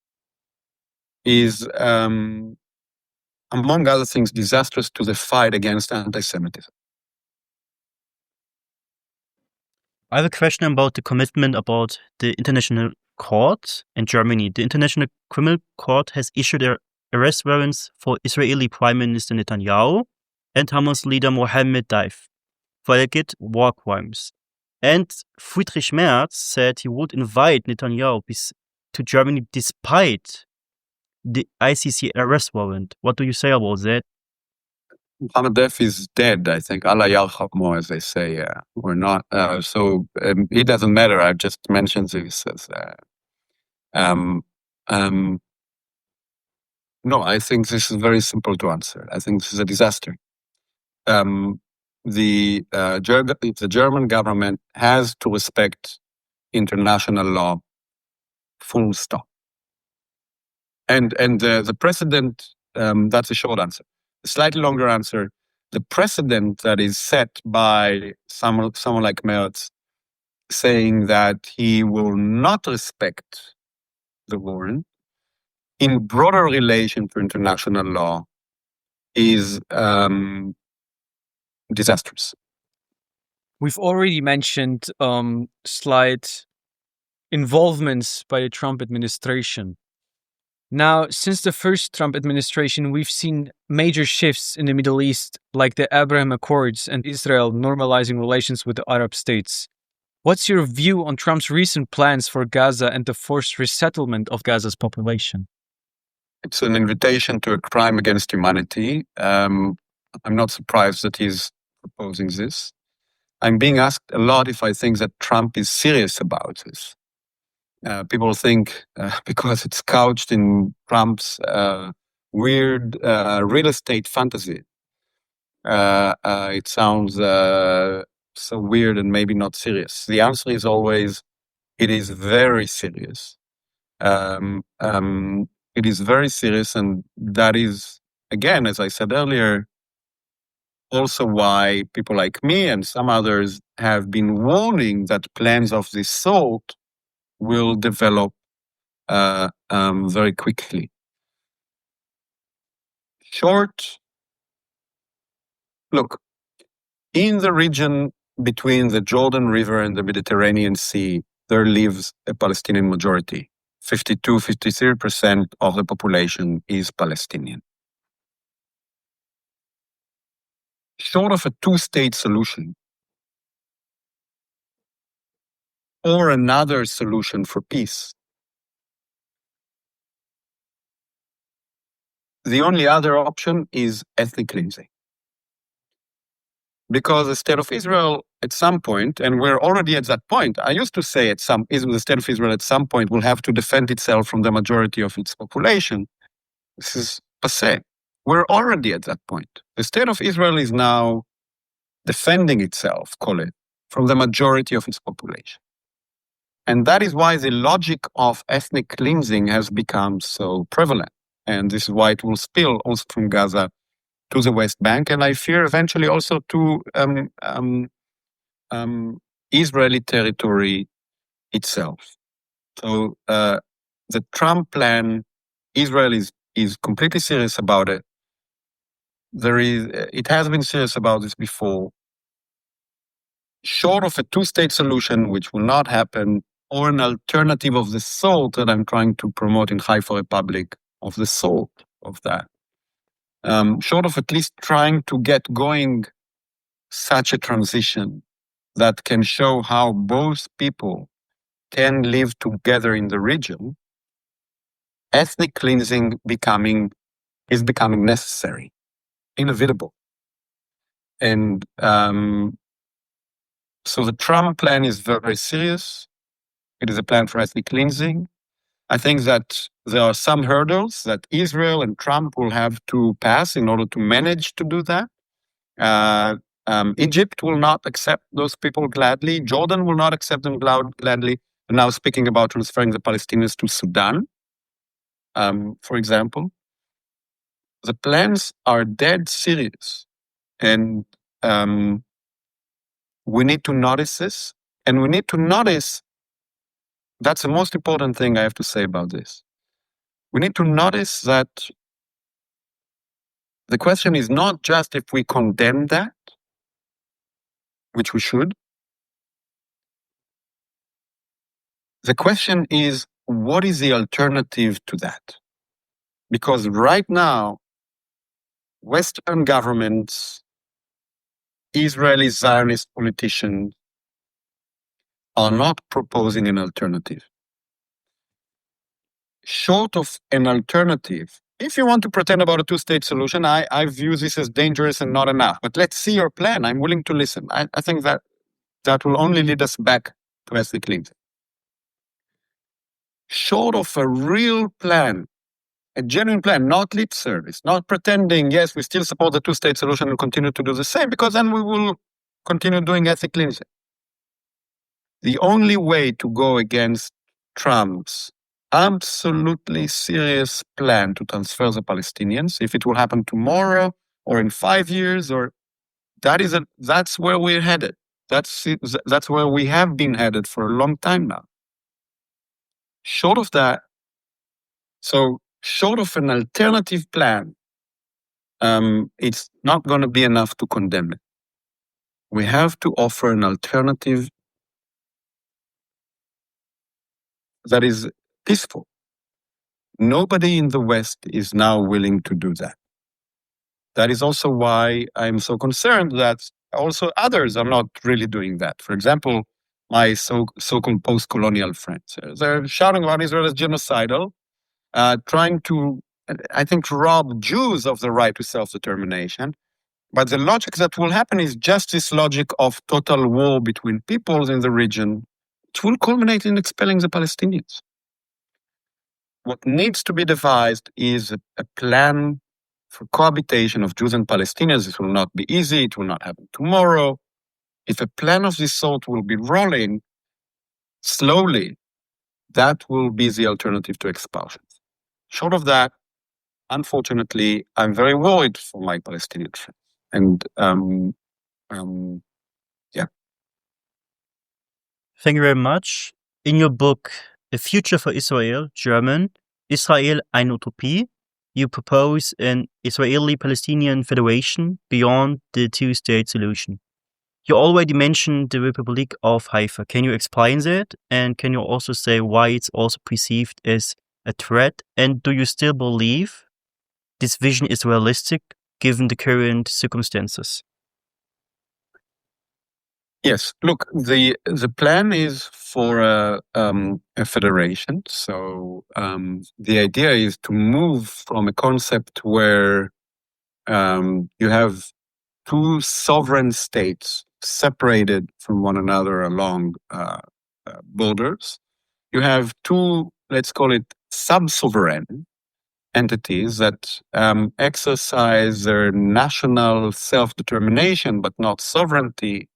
is, among other things, disastrous to the fight against anti-Semitism. I have a question about the commitment about the International Court in Germany. The International Criminal Court has issued arrest warrants for Israeli Prime Minister Netanyahu and Hamas leader Mohammed Daif for alleged war crimes. And Friedrich Merz said he would invite Netanyahu to Germany despite the ICC arrest warrant. What do you say about that? Mohammed Daif is dead, I think. Allah yarhammo, as they say. We're not. So it doesn't matter. I've just mentioned this as. No, I think this is very simple to answer. I think this is a disaster. The German government has to respect international law, full stop. And the precedent, that's a short answer. A slightly longer answer, the precedent that is set by someone like Merz saying that he will not respect the warrant in broader relation to international law is disastrous. We've already mentioned slight involvements by the Trump administration. Now, since the first Trump administration, we've seen major shifts in the Middle East, like the Abraham Accords and Israel normalizing relations with the Arab states. What's your view on Trump's recent plans for Gaza and the forced resettlement of Gaza's population? It's an invitation to a crime against humanity. I'm not surprised that he's proposing this. I'm being asked a lot if I think that Trump is serious about this. People think because it's couched in Trump's weird real estate fantasy, it sounds so weird and maybe not serious. The answer is always, it is very serious. It is very serious, and that is, again, as I said earlier, also why people like me and some others have been warning that plans of this sort will develop very quickly. Look, in the region between the Jordan River and the Mediterranean Sea, there lives a Palestinian majority. 53% of the population is Palestinian. Short of a two-state solution, or another solution for peace, the only other option is ethnic cleansing. Because the state of Israel at some point, and we're already at that point, I used to say the state of Israel at some point will have to defend itself from the majority of its population. This is passé. We're already at that point. The state of Israel is now defending itself, call it, from the majority of its population. And that is why the logic of ethnic cleansing has become so prevalent. And this is why it will spill also from Gaza to the West Bank, and I fear eventually also to Israeli territory itself. So the Trump plan, Israel is completely serious about it. It has been serious about this before. Short of a two-state solution, which will not happen, or an alternative of the sort that I'm trying to promote in Haifa Republic, of the sort of that. Short of at least trying to get going such a transition that can show how both people can live together in the region, ethnic cleansing is becoming necessary, inevitable. And so the Trump plan is very, very serious. It is a plan for ethnic cleansing. I think that there are some hurdles that Israel and Trump will have to pass in order to manage to do that. Egypt will not accept those people gladly. Jordan will not accept them gladly. And now speaking about transferring the Palestinians to Sudan, for example. The plans are dead serious. And we need to notice this. And we need to notice, that's the most important thing I have to say about this. We need to notice that the question is not just if we condemn that, which we should. The question is, what is the alternative to that? Because right now, Western governments, Israeli Zionist politicians are not proposing an alternative. Short of an alternative, if you want to pretend about a two-state solution, I view this as dangerous and not enough. But let's see your plan. I'm willing to listen. I think that will only lead us back to ethnic cleansing. Short of a real plan, a genuine plan, not lip service, not pretending, yes, we still support the two-state solution and continue to do the same, because then we will continue doing ethnic cleansing. The only way to go against Trump's absolutely serious plan to transfer the Palestinians, if it will happen tomorrow or in 5 years, or that's where we're headed. That's where we have been headed for a long time now. Short of that, so short of an alternative plan, it's not going to be enough to condemn it. We have to offer an alternative that is peaceful. Nobody in the West is now willing to do that. That is also why I'm so concerned that also others are not really doing that. For example, my so-called postcolonial friends, they're shouting about Israel as genocidal, trying to, I think, rob Jews of the right to self-determination. But the logic that will happen is just this logic of total war between peoples in the region. It will culminate in expelling the Palestinians. What needs to be devised is a plan for cohabitation of Jews and Palestinians. It will not be easy. It will not happen tomorrow. If a plan of this sort will be rolling slowly, that will be the alternative to expulsion. Short of that, unfortunately, I'm very worried for my Palestinian friends. And yeah. Thank you very much. In your book, A Future for Israel, German, Israel eine Utopie, you propose an Israeli-Palestinian federation beyond the two-state solution. You already mentioned the Republic of Haifa. Can you explain that? And can you also say why it's also perceived as a threat? And do you still believe this vision is realistic given the current circumstances? Yes. Look, the plan is for a federation. So the idea is to move from a concept where you have two sovereign states separated from one another along borders. You have two, let's call it sub-sovereign entities that exercise their national self-determination, but not sovereignty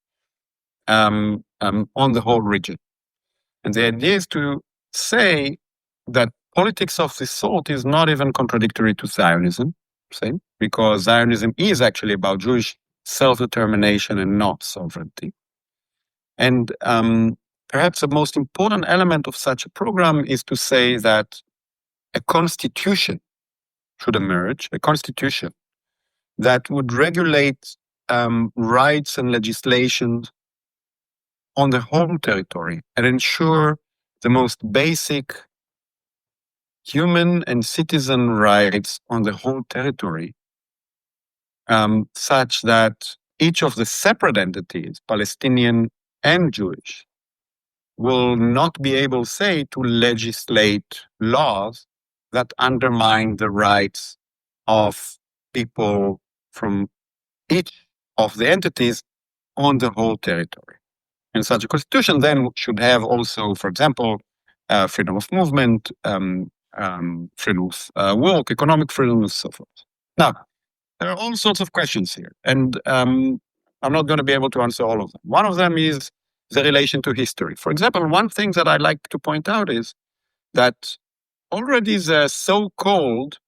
on the whole region. And the idea is to say that politics of this sort is not even contradictory to Zionism, because Zionism is actually about Jewish self-determination and not sovereignty. And perhaps the most important element of such a program is to say that a constitution should emerge, a constitution that would regulate rights and legislation on the home territory and ensure the most basic human and citizen rights on the whole territory, such that each of the separate entities, Palestinian and Jewish, will not be able, say, to legislate laws that undermine the rights of people from each of the entities on the whole territory. And such a constitution then should have also, for example, freedom of movement, freedom of work, economic freedom, and so forth. Now, there are all sorts of questions here, and I'm not going to be able to answer all of them. One of them is the relation to history. For example, one thing that I like to point out is that already the so-called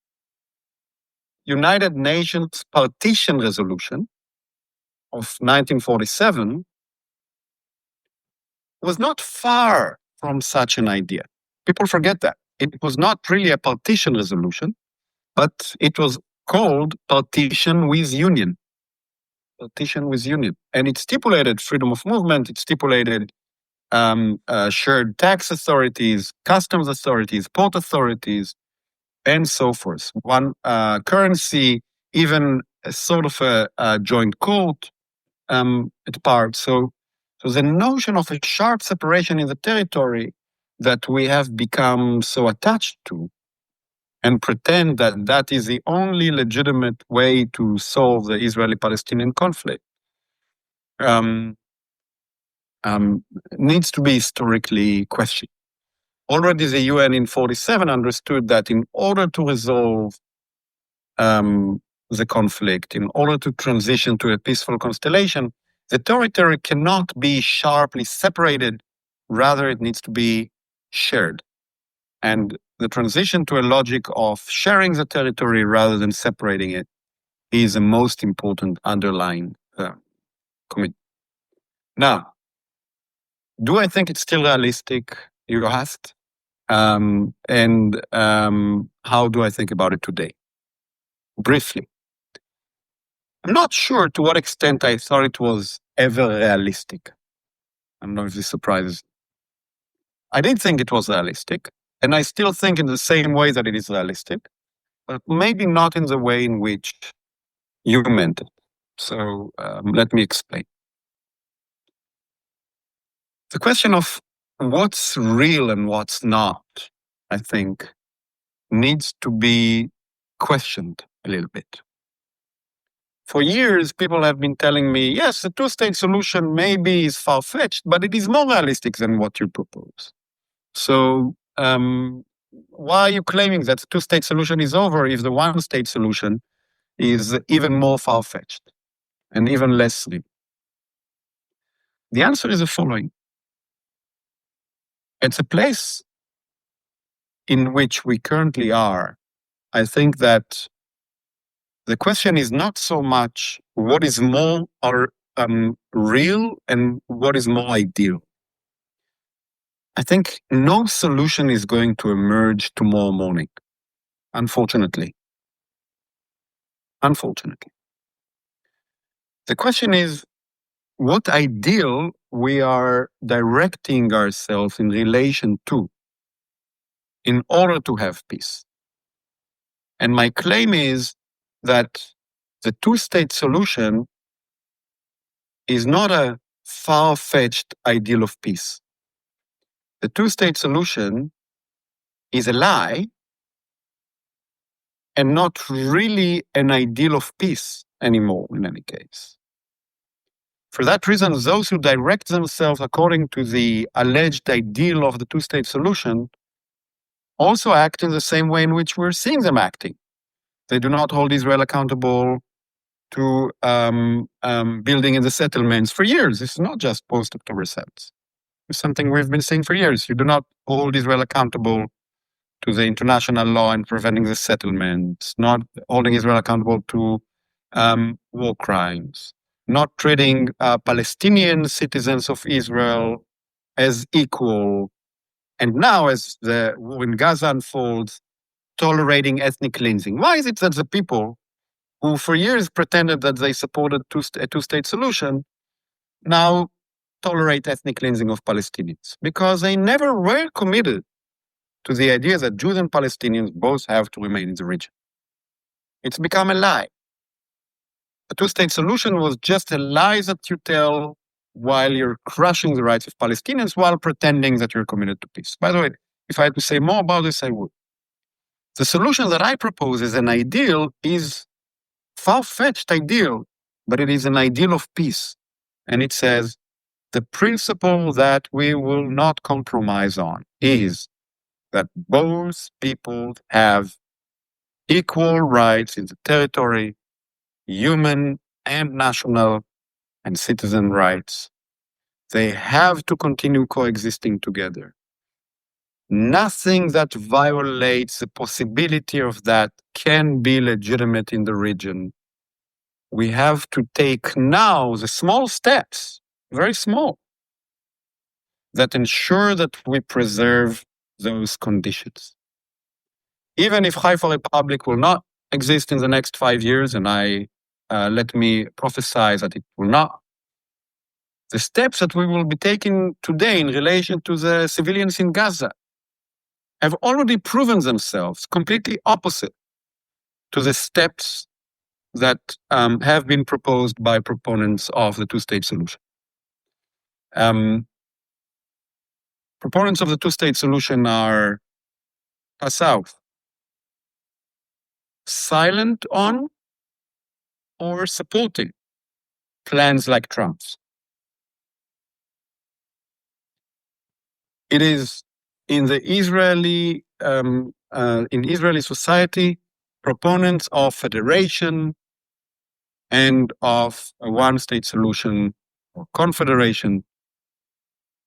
United Nations Partition Resolution of 1947 was not far from such an idea. People forget that. It was not really a partition resolution, but it was called partition with union. Partition with union. And it stipulated freedom of movement, it stipulated shared tax authorities, customs authorities, port authorities, and so forth. One currency, even a sort of a joint court at part. So the notion of a sharp separation in the territory that we have become so attached to and pretend that that is the only legitimate way to solve the Israeli-Palestinian conflict needs to be historically questioned. Already the UN in 1947 understood that in order to resolve the conflict, in order to transition to a peaceful constellation, the territory cannot be sharply separated. Rather, it needs to be shared. And the transition to a logic of sharing the territory rather than separating it is the most important underlying commitment. Now, do I think it's still realistic, you asked? And how do I think about it today? Briefly. I'm not sure to what extent I thought it was ever realistic. I don't know if this surprises. I did think it was realistic, and I still think in the same way that it is realistic, but maybe not in the way in which you meant it. So let me explain. The question of what's real and what's not, I think, needs to be questioned a little bit. For years, people have been telling me, yes, the two-state solution maybe is far-fetched, but it is more realistic than what you propose. So why are you claiming that the two-state solution is over if the one-state solution is even more far-fetched and even less real? The answer is the following. At the place in which we currently are, I think that the question is not so much what is more real and what is more ideal. I think no solution is going to emerge tomorrow morning, unfortunately. Unfortunately. The question is what ideal we are directing ourselves in relation to in order to have peace. And my claim is that the two-state solution is not a far-fetched ideal of peace. the two-state solution is a lie and not really an ideal of peace anymore, in any case. For that reason, those who direct themselves according to the alleged ideal of the two-state solution also act in the same way in which we're seeing them acting. They do not hold Israel accountable to building in the settlements for years. This is not just post-October 7th. It's something we've been saying for years. You do not hold Israel accountable to the international law and preventing the settlements, not holding Israel accountable to war crimes, not treating Palestinian citizens of Israel as equal. And now, as the war in Gaza unfolds, tolerating ethnic cleansing. Why is it that the people who for years pretended that they supported a two-state solution now tolerate ethnic cleansing of Palestinians? Because they never were committed to the idea that Jews and Palestinians both have to remain in the region. It's become a lie. A two-state solution was just a lie that you tell while you're crushing the rights of Palestinians while pretending that you're committed to peace. By the way, if I had to say more about this, I would. The solution that I propose as an ideal is far-fetched ideal, but it is an ideal of peace. And it says, the principle that we will not compromise on is that both people have equal rights in the territory, human and national and citizen rights. They have to continue coexisting together. Nothing that violates the possibility of that can be legitimate in the region. We have to take now the small steps, very small, that ensure that we preserve those conditions. Even if Haifa Republic will not exist in the next 5 years, and let me prophesy that it will not, the steps that we will be taking today in relation to the civilians in Gaza have already proven themselves completely opposite to the steps that have been proposed by proponents of the two-state solution. Proponents of the two-state solution are south, silent on or supporting plans like Trump's. It is in the Israeli society, proponents of federation and of a one-state solution or confederation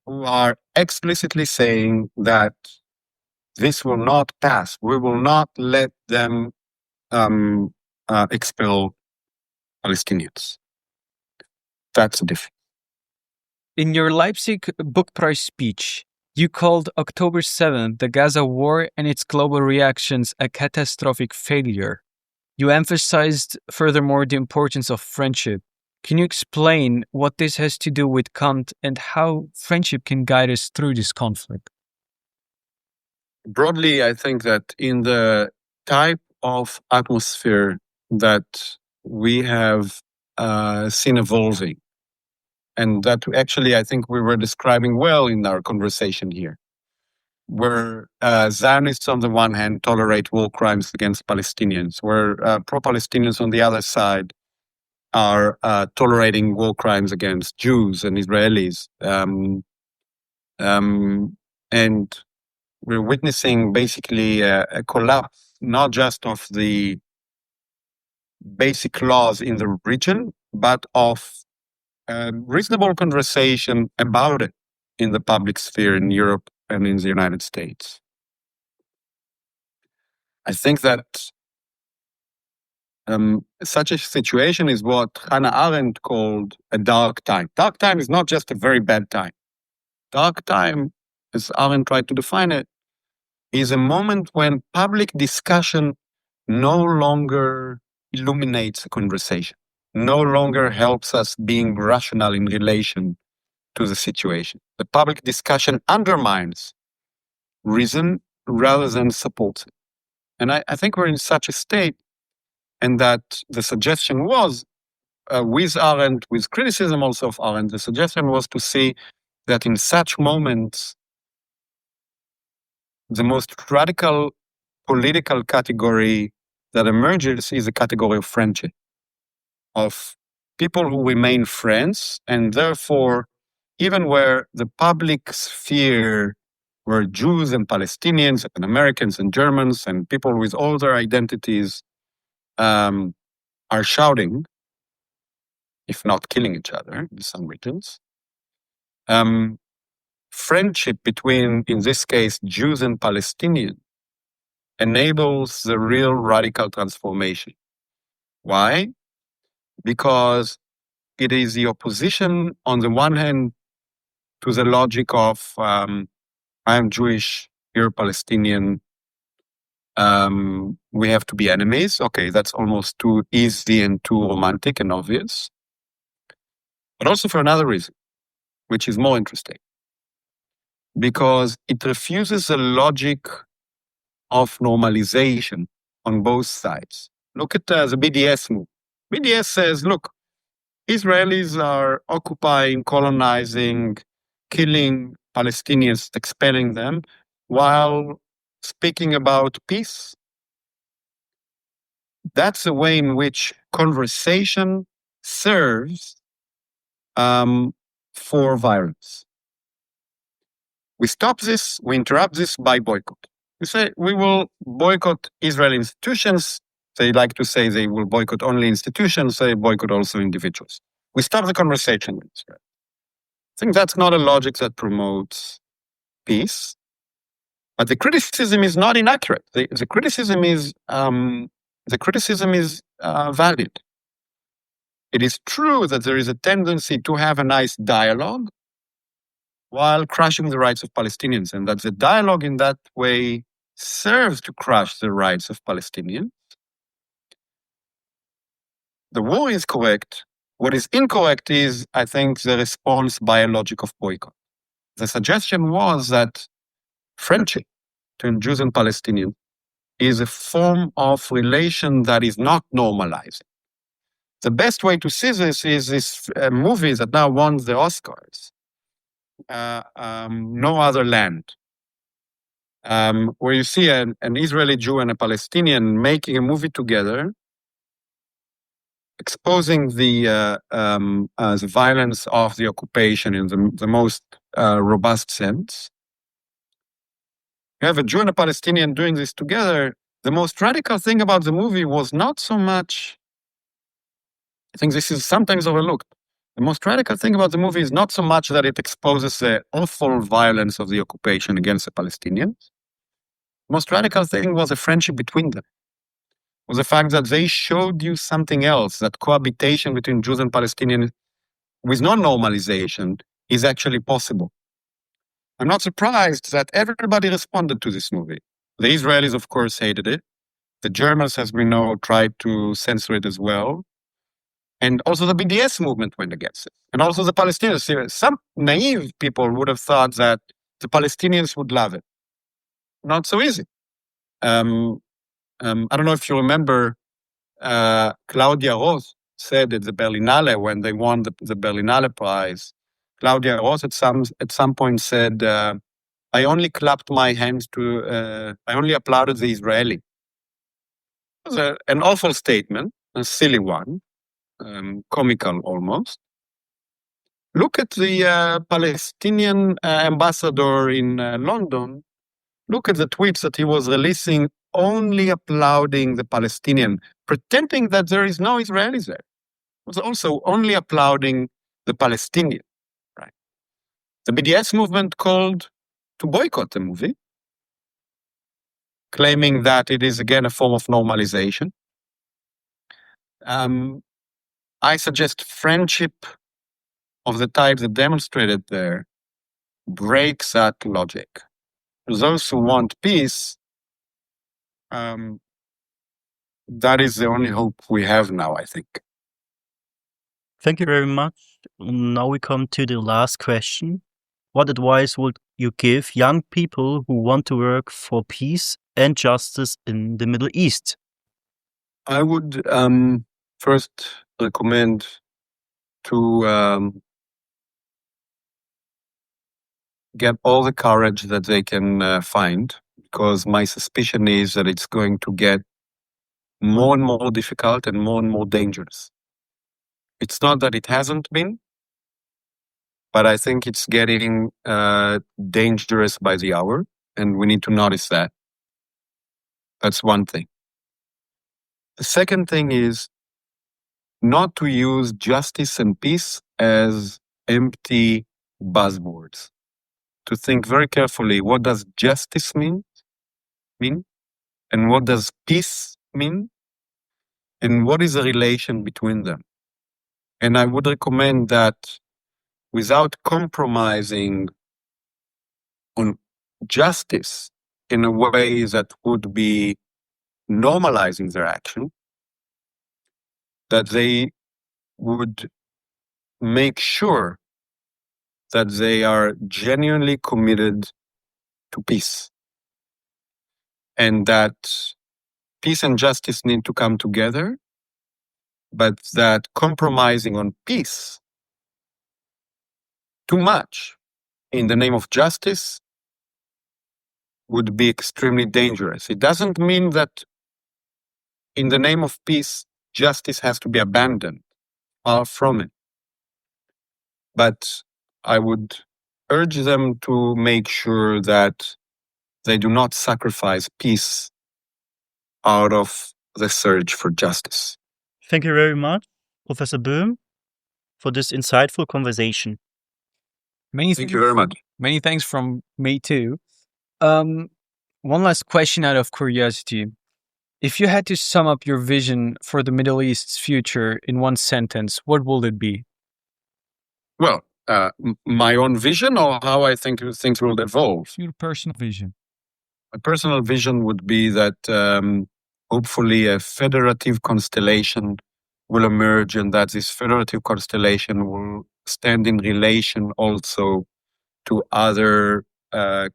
who are explicitly saying that this will not pass. We will not let them expel Palestinians. That's the difference. In your Leipzig Book Prize speech, you called October 7th, the Gaza war and its global reactions, a catastrophic failure. You emphasized, furthermore, the importance of friendship. Can you explain what this has to do with Kant and how friendship can guide us through this conflict? Broadly, I think that in the type of atmosphere that we have seen evolving, and that actually I think we were describing well in our conversation here, where Zionists on the one hand tolerate war crimes against Palestinians, where pro-Palestinians on the other side are tolerating war crimes against Jews and Israelis. And we're witnessing basically a collapse, not just of the basic laws in the region, but of reasonable conversation about it in the public sphere in Europe and in the United States. I think that such a situation is what Hannah Arendt called a dark time. Dark time is not just a very bad time. Dark time, as Arendt tried to define it, is a moment when public discussion no longer illuminates a conversation, no longer helps us being rational in relation to the situation. The public discussion undermines reason rather than supports it. And I think we're in such a state, and that the suggestion was, with Arendt, with criticism also of Arendt, the suggestion was to see that in such moments, the most radical political category that emerges is a category of friendship, of people who remain friends, and therefore, even where the public sphere, where Jews and Palestinians and Americans and Germans and people with all their identities are shouting, if not killing each other in some regions, friendship between, in this case, Jews and Palestinians enables the real radical transformation. Why? Because it is the opposition, on the one hand, to the logic of I am Jewish, you're Palestinian, we have to be enemies. Okay, that's almost too easy and too romantic and obvious. But also for another reason, which is more interesting. Because it refuses the logic of normalization on both sides. Look at the BDS move. BDS says, look, Israelis are occupying, colonizing, killing Palestinians, expelling them, while speaking about peace. That's a way in which conversation serves for violence. We stop this, we interrupt this by boycott. We say we will boycott Israeli institutions. They like to say they will boycott only institutions, they boycott also individuals. We stop the conversation with Israel. I think that's not a logic that promotes peace. But the criticism is not inaccurate. The criticism is valid. It is true that there is a tendency to have a nice dialogue while crushing the rights of Palestinians, and that the dialogue in that way serves to crush the rights of Palestinians. The war is correct. What is incorrect is, I think, the response by a logic of boycott. The suggestion was that friendship between Jews and Palestinians is a form of relation that is not normalizing. The best way to see this is this movie that now won the Oscars, No Other Land, where you see an Israeli Jew and a Palestinian making a movie together, exposing the violence of the occupation in the most robust sense. You have a Jew and a Palestinian doing this together. The most radical thing about the movie was not so much, I think this is sometimes overlooked. The most radical thing about the movie is not so much that it exposes the awful violence of the occupation against the Palestinians. The most radical thing was the friendship between them. Was the fact that they showed you something else, that cohabitation between Jews and Palestinians with no normalization is actually possible. I'm not surprised that everybody responded to this movie. The Israelis, of course, hated it. The Germans, as we know, tried to censor it as well. And also the BDS movement went against it. And also the Palestinians. Some naive people would have thought that the Palestinians would love it. Not so easy. I don't know if you remember, Claudia Roth said at the Berlinale, when they won the Berlinale Prize, Claudia Roth at some point said, I only clapped my hands I only applauded the Israeli. It was an awful statement, a silly one, comical almost. Look at the Palestinian ambassador in London. Look at the tweets that he was releasing, only applauding the Palestinian, pretending that there is no Israelis there. He was also only applauding the Palestinian. Right? The BDS movement called to boycott the movie, claiming that it is again a form of normalization. I suggest friendship of the type that demonstrated there breaks that logic. For those who want peace, that is the only hope we have now, I think. Thank you very much. Now we come to the last question. What advice would you give young people who want to work for peace and justice in the Middle East? I would first recommend to get all the courage that they can find, because my suspicion is that it's going to get more and more difficult and more dangerous. It's not that it hasn't been, but I think it's getting dangerous by the hour, and we need to notice that. That's one thing. The second thing is not to use justice and peace as empty buzzwords. To think very carefully, what does justice mean? And what does peace mean? And what is the relation between them? And I would recommend that without compromising on justice in a way that would be normalizing their action, that they would make sure that they are genuinely committed to peace, and that peace and justice need to come together, but that compromising on peace too much in the name of justice would be extremely dangerous. It doesn't mean that in the name of peace, justice has to be abandoned. Far from it. But I would urge them to make sure that they do not sacrifice peace out of the search for justice. Thank you very much, Professor Boehm, for this insightful conversation. Thank you very much. Many thanks from me too. One last question out of curiosity. If you had to sum up your vision for the Middle East's future in one sentence, what would it be? Well, my own vision, or how I think things will evolve? Your personal vision. My personal vision would be that hopefully a federative constellation will emerge, and that this federative constellation will stand in relation also to other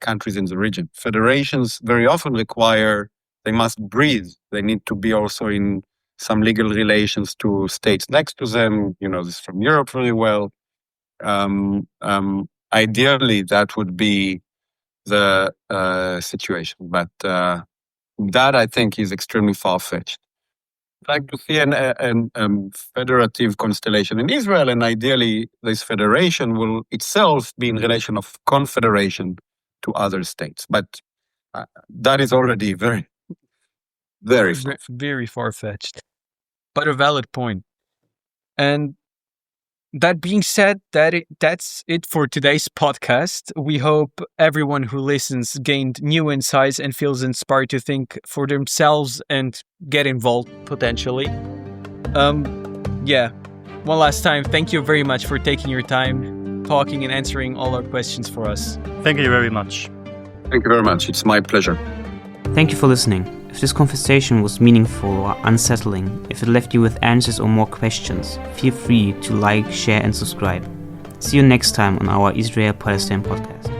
countries in the region. Federations very often require, they must breathe. They need to be also in some legal relations to states next to them. You know this from Europe very well. Ideally, that would be the situation, but that I think is extremely far-fetched. I'd like to see a federative constellation in Israel, and ideally this federation will itself be in relation of confederation to other states. But that is already very, very far-fetched, but a valid point. And that being said, that's it for today's podcast. We hope everyone who listens gained new insights and feels inspired to think for themselves and get involved potentially. One last time, thank you very much for taking your time, talking and answering all our questions for us. Thank you very much. Thank you very much. It's my pleasure. Thank you for listening. If this conversation was meaningful or unsettling, if it left you with answers or more questions, feel free to like, share and subscribe. See you next time on our Israel-Palestine podcast.